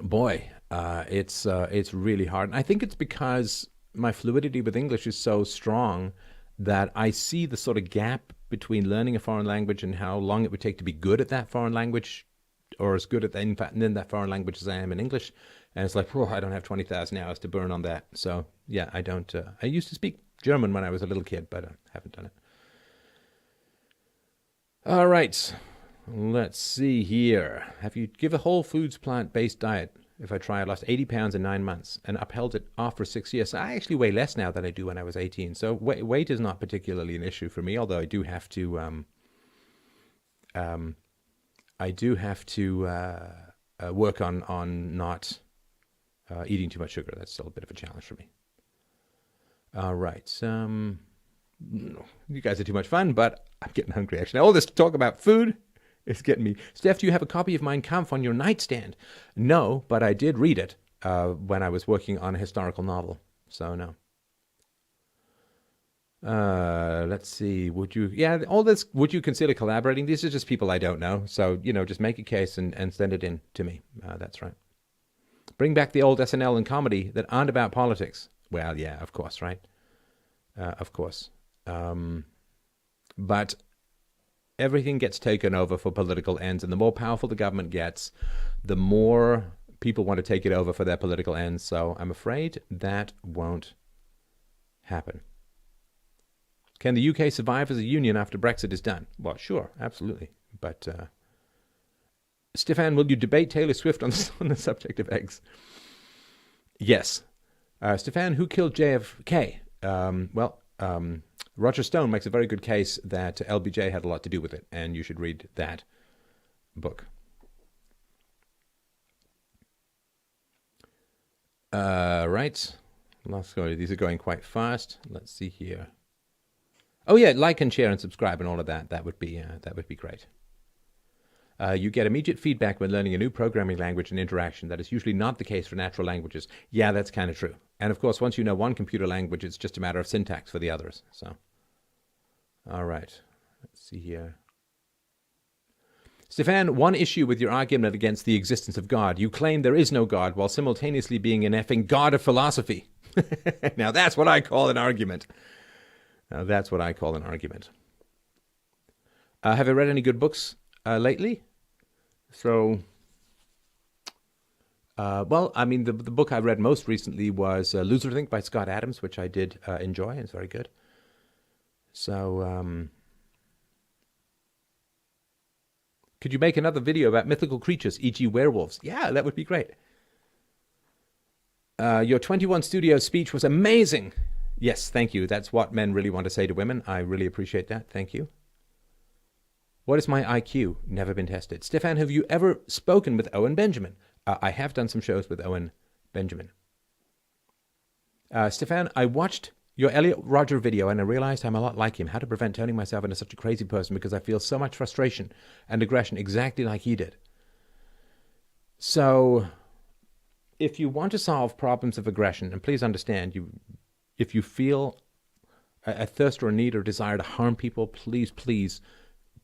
boy, it's really hard. And I think it's because my fluidity with English is so strong that I see the sort of gap between learning a foreign language and how long it would take to be good at that foreign language, or as good at in that foreign language as I am in English. And it's like, oh, I don't have 20,000 hours to burn on that. So yeah, I don't. I used to speak German when I was a little kid, but I haven't done it. All right, let's see here. Have you give a whole foods plant-based diet? If I try, I lost 80 pounds in 9 months and upheld it after 6 years. So I actually weigh less now than I do when I was 18. So weight is not particularly an issue for me, although I do have to work on not eating too much sugar. That's still a bit of a challenge for me. All right. You guys are too much fun, but I'm getting hungry, actually. All this talk about food is getting me. Steph, do you have a copy of Mein Kampf on your nightstand? No, but I did read it when I was working on a historical novel. So, no. Let's see. Would you consider collaborating? These are just people I don't know. So, just make a case and send it in to me. That's right. Bring back the old SNL and comedy that aren't about politics. Well, yeah, of course, right? Of course. But everything gets taken over for political ends, and the more powerful the government gets, the more people want to take it over for their political ends. So I'm afraid that won't happen. Can the UK survive as a union after Brexit is done? Well, sure, absolutely. But Stefan, will you debate Taylor Swift on the subject of eggs? Yes. Stefan, who killed JFK? Roger Stone makes a very good case that LBJ had a lot to do with it, and you should read that book. Right. Let's go. These are going quite fast. Let's see here. Oh yeah, like and share and subscribe and all of that. That would be great. You get immediate feedback when learning a new programming language and interaction. That is usually not the case for natural languages. Yeah, that's kind of true. And of course, once you know one computer language, it's just a matter of syntax for the others. So, all right. Let's see here. Stefan, one issue with your argument against the existence of God. You claim there is no God while simultaneously being an effing god of philosophy. Now, that's what I call an argument. Have I read any good books lately? So, the book I read most recently was Loserthink by Scott Adams, which I did enjoy. It's very good. So, could you make another video about mythical creatures, e.g. werewolves? Yeah, that would be great. Your 21 Studio speech was amazing. Yes, thank you. That's what men really want to say to women. I really appreciate that. Thank you. What is my IQ? Never been tested. Stefan, have you ever spoken with Owen Benjamin? I have done some shows with Owen Benjamin. Stefan, I watched your Elliot Rodger video and I realized I'm a lot like him. How to prevent turning myself into such a crazy person because I feel so much frustration and aggression exactly like he did. So, if you want to solve problems of aggression, and please understand, if you feel a thirst or a need or desire to harm people, please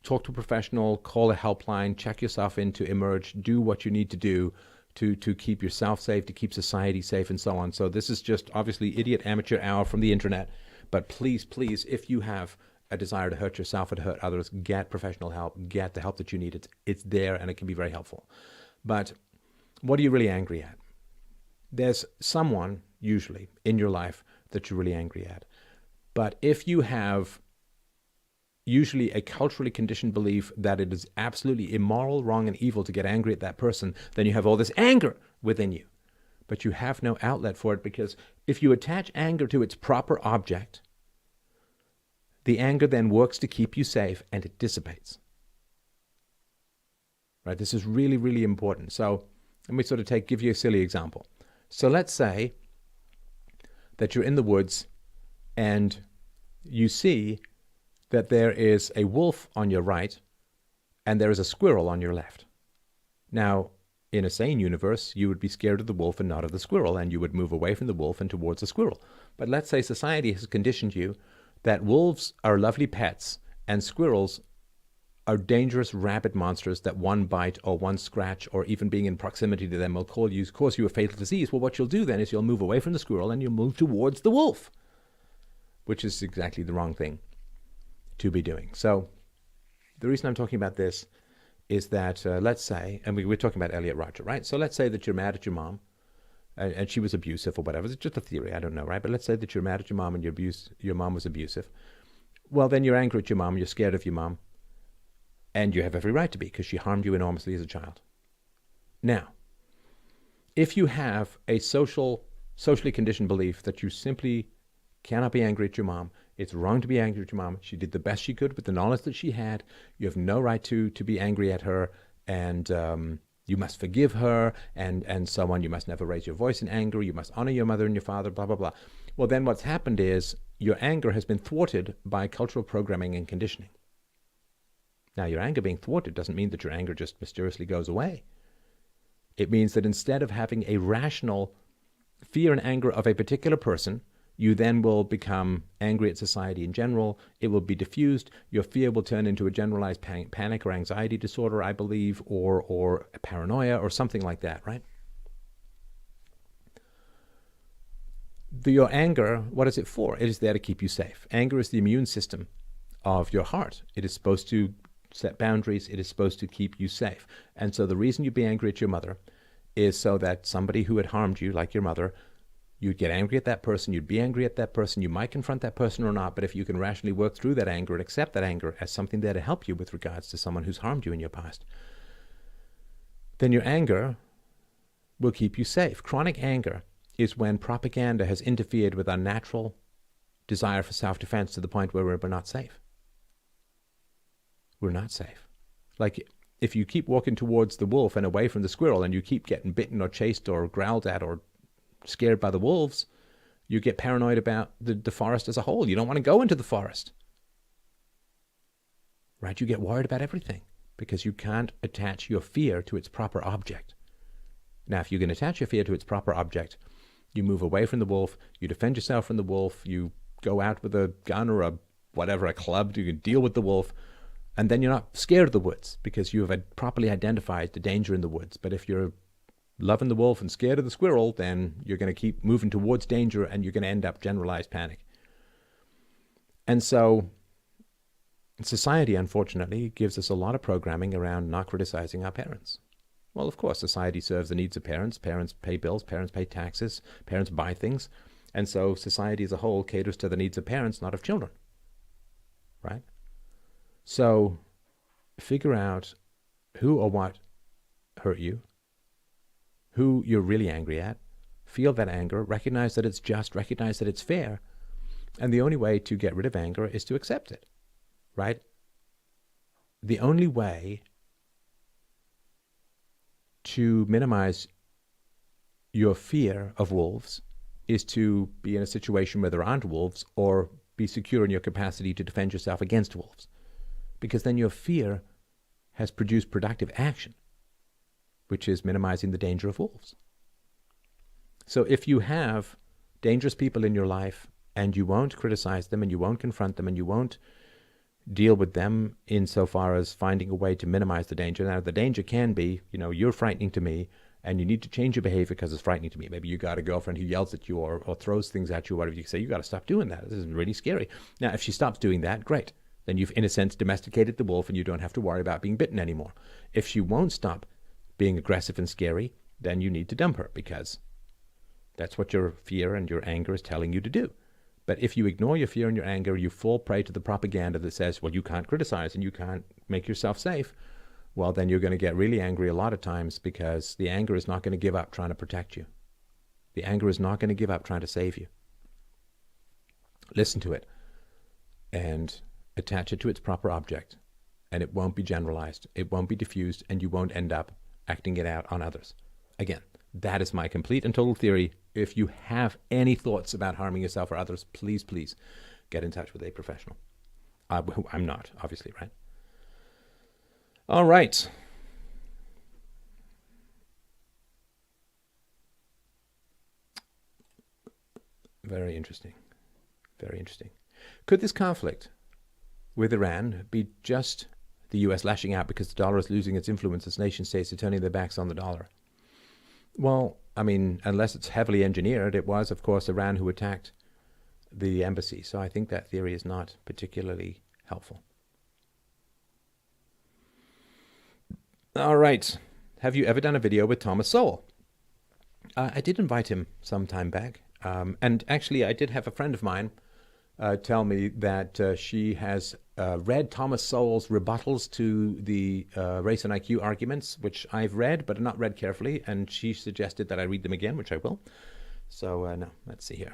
talk to a professional, call a helpline, check yourself in to emerge, do what you need to do to keep yourself safe, to keep society safe, and so on. So this is just obviously idiot amateur hour from the internet. But please, if you have a desire to hurt yourself or to hurt others, get professional help, get the help that you need. It's there and it can be very helpful. But what are you really angry at? There's someone, usually, in your life that you're really angry at. But if you have usually a culturally conditioned belief that it is absolutely immoral, wrong, and evil to get angry at that person, then you have all this anger within you. But you have no outlet for it, because if you attach anger to its proper object, the anger then works to keep you safe and it dissipates. Right? This is really, really important. So let me sort of give you a silly example. So let's say that you're in the woods and you see that there is a wolf on your right and there is a squirrel on your left. Now, in a sane universe, you would be scared of the wolf and not of the squirrel, and you would move away from the wolf and towards the squirrel. But let's say society has conditioned you that wolves are lovely pets and squirrels are dangerous, rabid monsters that one bite or one scratch or even being in proximity to them will cause you a fatal disease. Well, what you'll do then is you'll move away from the squirrel and you'll move towards the wolf, which is exactly the wrong thing to be doing. So the reason I'm talking about this is that, let's say, and we're talking about Elliot Rodger, right? So let's say that you're mad at your mom and she was abusive or whatever. It's just a theory, I don't know, right? But let's say that you're mad at your mom and your mom was abusive. Well, then you're angry at your mom, you're scared of your mom, and you have every right to be, because she harmed you enormously as a child. Now, if you have a socially conditioned belief that you simply cannot be angry at your mom, it's wrong to be angry at your mom, she did the best she could with the knowledge that she had, you have no right to be angry at her, and you must forgive her, and so on, you must never raise your voice in anger, you must honor your mother and your father, blah, blah, blah. Well, then what's happened is your anger has been thwarted by cultural programming and conditioning. Now, your anger being thwarted doesn't mean that your anger just mysteriously goes away. It means that instead of having a rational fear and anger of a particular person, you then will become angry at society in general. It will be diffused. Your fear will turn into a generalized panic or anxiety disorder, I believe, or paranoia or something like that, right? Your anger, what is it for? It is there to keep you safe. Anger is the immune system of your heart. It is supposed to set boundaries. It is supposed to keep you safe. And so the reason you'd be angry at your mother is so that somebody who had harmed you, like your mother, you'd get angry at that person, you'd be angry at that person, you might confront that person or not, but if you can rationally work through that anger and accept that anger as something there to help you with regards to someone who's harmed you in your past, then your anger will keep you safe. Chronic anger is when propaganda has interfered with our natural desire for self-defense to the point where we're not safe. We're not safe. Like, if you keep walking towards the wolf and away from the squirrel and you keep getting bitten or chased or growled at or scared by the wolves, you get paranoid about the forest as a whole. You don't want to go into the forest. Right? You get worried about everything because you can't attach your fear to its proper object. Now, if you can attach your fear to its proper object, you move away from the wolf, you defend yourself from the wolf, you go out with a gun or a club to deal with the wolf, and then you're not scared of the woods because you have properly identified the danger in the woods. But if you're loving the wolf and scared of the squirrel, then you're going to keep moving towards danger and you're going to end up generalized panic. And so society, unfortunately, gives us a lot of programming around not criticizing our parents. Well, of course, society serves the needs of parents. Parents pay bills, parents pay taxes, parents buy things. And so society as a whole caters to the needs of parents, not of children. Right? So figure out who or what hurt you, who you're really angry at, feel that anger, recognize that it's just, recognize that it's fair, and the only way to get rid of anger is to accept it, right? The only way to minimize your fear of wolves is to be in a situation where there aren't wolves or be secure in your capacity to defend yourself against wolves, because then your fear has produced productive action, which is minimizing the danger of wolves. So if you have dangerous people in your life and you won't criticize them and you won't confront them and you won't deal with them insofar as finding a way to minimize the danger. Now, the danger can be, you're frightening to me and you need to change your behavior because it's frightening to me. Maybe you got a girlfriend who yells at you or throws things at you or whatever. You can say, you got to stop doing that. This is really scary. Now, if she stops doing that, great. Then you've, in a sense, domesticated the wolf and you don't have to worry about being bitten anymore. If she won't stop being aggressive and scary, then you need to dump her because that's what your fear and your anger is telling you to do. But if you ignore your fear and your anger, you fall prey to the propaganda that says, well, you can't criticize and you can't make yourself safe. Well, then you're going to get really angry a lot of times, because the anger is not going to give up trying to protect you. The anger is not going to give up trying to save you. Listen to it and attach it to its proper object, and it won't be generalized. It won't be diffused, and you won't end up acting it out on others. Again, that is my complete and total theory. If you have any thoughts about harming yourself or others, please, please get in touch with a professional. I'm not, obviously, right? All right. Very interesting. Very interesting. Could this conflict with Iran be just the US lashing out because the dollar is losing its influence as nation states are turning their backs on the dollar? Well, I mean, unless it's heavily engineered, it was, of course, Iran who attacked the embassy. So I think that theory is not particularly helpful. All right. Have you ever done a video with Thomas Sowell? I did invite him some time back. And actually, I did have a friend of mine tell me that she has read Thomas Sowell's rebuttals to the race and IQ arguments, which I've read, but not read carefully. And she suggested that I read them again, which I will. So, no, let's see here.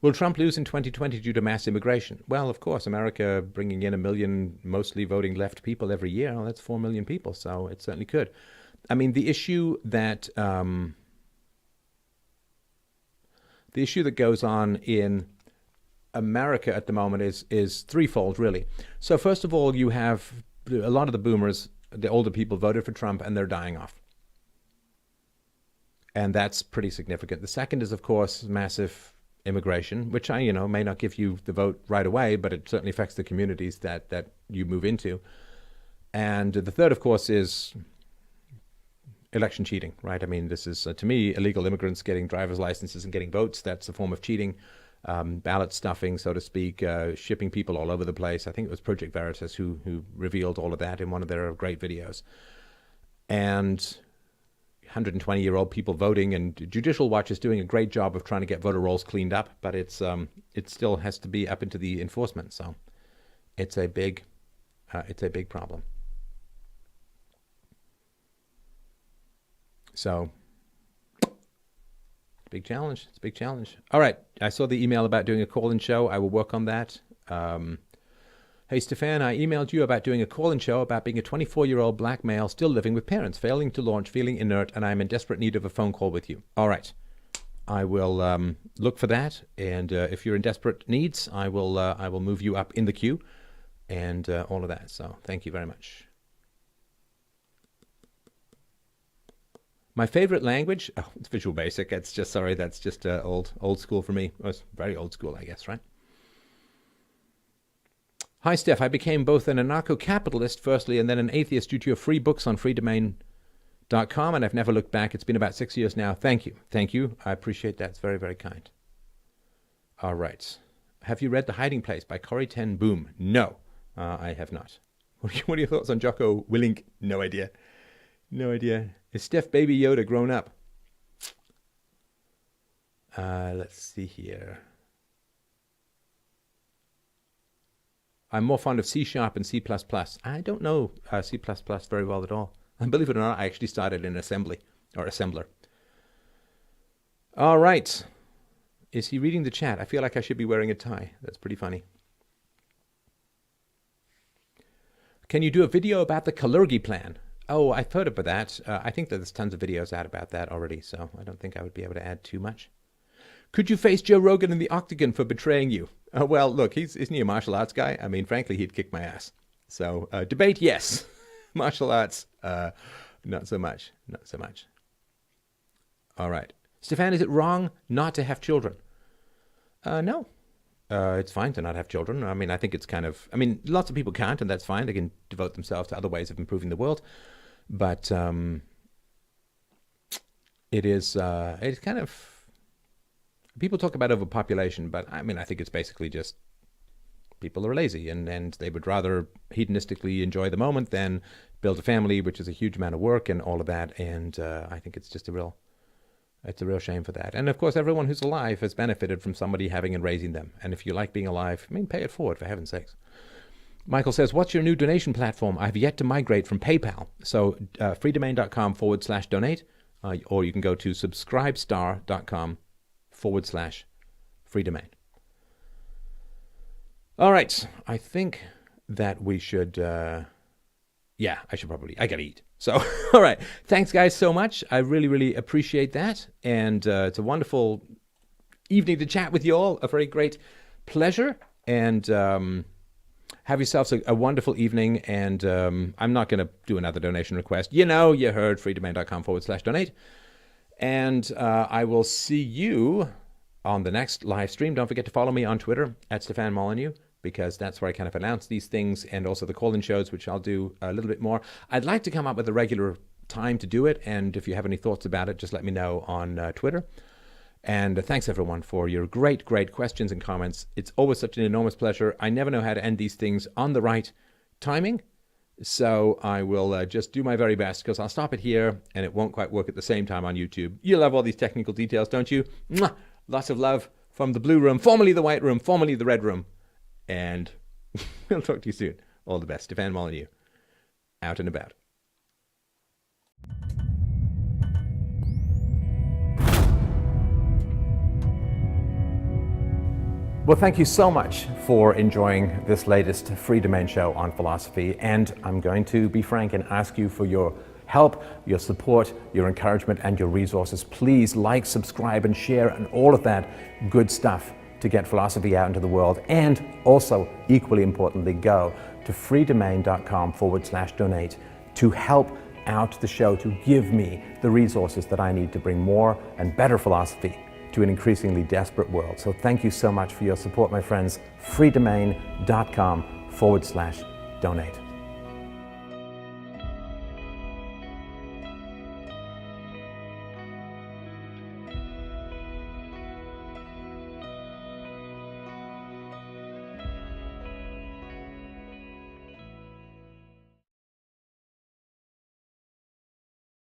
Will Trump lose in 2020 due to mass immigration? Well, of course, America bringing in 1 million mostly voting left people every year. Well, that's 4 million people, so it certainly could. I mean, the issue that goes on in America at the moment is threefold, really. So first of all, you have a lot of the boomers, the older people, voted for Trump, and they're dying off. And that's pretty significant. The second is, of course, massive immigration, which may not give you the vote right away, but it certainly affects the communities that you move into. And the third, of course, is election cheating, right? I mean, this is, to me, illegal immigrants getting driver's licenses and getting votes. That's a form of cheating, ballot stuffing, so to speak, shipping people all over the place. I think it was Project Veritas who revealed all of that in one of their great videos. And 120-year-old people voting, and Judicial Watch is doing a great job of trying to get voter rolls cleaned up, but it still has to be up into the enforcement. So it's a big problem. So it's a big challenge. It's a big challenge. All right. I saw the email about doing a call-in show. I will work on that. Hey, Stefan, I emailed you about doing a call-in show about being a 24-year-old black male still living with parents, failing to launch, feeling inert, and I'm in desperate need of a phone call with you. All right. I will look for that. And if you're in desperate needs, I will move you up in the queue and all of that. So thank you very much. My favorite language? Oh, it's Visual Basic. It's just, sorry, that's just old school for me. Well, it's very old school, I guess, right? Hi, Steph. I became both an anarcho-capitalist, firstly, and then an atheist due to your free books on freedomain.com, and I've never looked back. It's been about 6 years now. Thank you. Thank you. I appreciate that. It's very, very kind. All right. Have you read The Hiding Place by Corrie ten Boom? No, I have not. What are your thoughts on Jocko Willink? No idea. No idea. Is Steph Baby Yoda grown up? Let's see here. I'm more fond of C# and C++. I don't know C++ very well at all. And believe it or not, I actually started in assembly, or assembler. All right. Is he reading the chat? I feel like I should be wearing a tie. That's pretty funny. Can you do a video about the Kalergi plan? Oh, I've heard about that. I think that there's tons of videos out about that already, so I don't think I would be able to add too much. Could you face Joe Rogan in the octagon for betraying you? Well, look, isn't he a martial arts guy? I mean, frankly, he'd kick my ass. So, debate, yes. Martial arts, not so much. Not so much. All right. Stefan, is it wrong not to have children? No. It's fine to not have children. I mean, I think it's kind of... I mean, lots of people can't, and that's fine. They can devote themselves to other ways of improving the world. But it's kind of... People talk about overpopulation, but I mean, I think it's basically just people are lazy and they would rather hedonistically enjoy the moment than build a family, which is a huge amount of work and all of that. And I think it's just a real It's a real shame for that. And of course, everyone who's alive has benefited from somebody having and raising them. And if you like being alive, I mean, pay it forward, for heaven's sakes. Michael says, what's your new donation platform? I've yet to migrate from PayPal. So freedomain.com/donate, or you can go to subscribestar.com/freedomain. All right. I think that we should, I got to eat. So, all right. Thanks, guys, so much. I really, really appreciate that. And it's a wonderful evening to chat with you all. A very great pleasure. And have yourselves a wonderful evening. And I'm not going to do another donation request. You heard freedomain.com/donate. And I will see you on the next live stream. Don't forget to follow me on Twitter at Stefan Molyneux, because that's where I kind of announce these things, and also the call-in shows, which I'll do a little bit more. I'd like to come up with a regular time to do it, and if you have any thoughts about it, just let me know on Twitter. And thanks, everyone, for your great, great questions and comments. It's always such an enormous pleasure. I never know how to end these things on the right timing, so I will just do my very best, because I'll stop it here, and it won't quite work at the same time on YouTube. You love all these technical details, don't you? Mwah! Lots of love from the blue room, formerly the white room, formerly the red room. And I'll talk to you soon. All the best. Stefan Molyneux, out and about. Well, thank you so much for enjoying this latest Free Domain show on philosophy. And I'm going to be frank and ask you for your help, your support, your encouragement, and your resources. Please like, subscribe, and share, and all of that good stuff to get philosophy out into the world. And also, equally importantly, go to freedomain.com/donate to help out the show, to give me the resources that I need to bring more and better philosophy to an increasingly desperate world. So thank you so much for your support, my friends. freedomain.com/donate.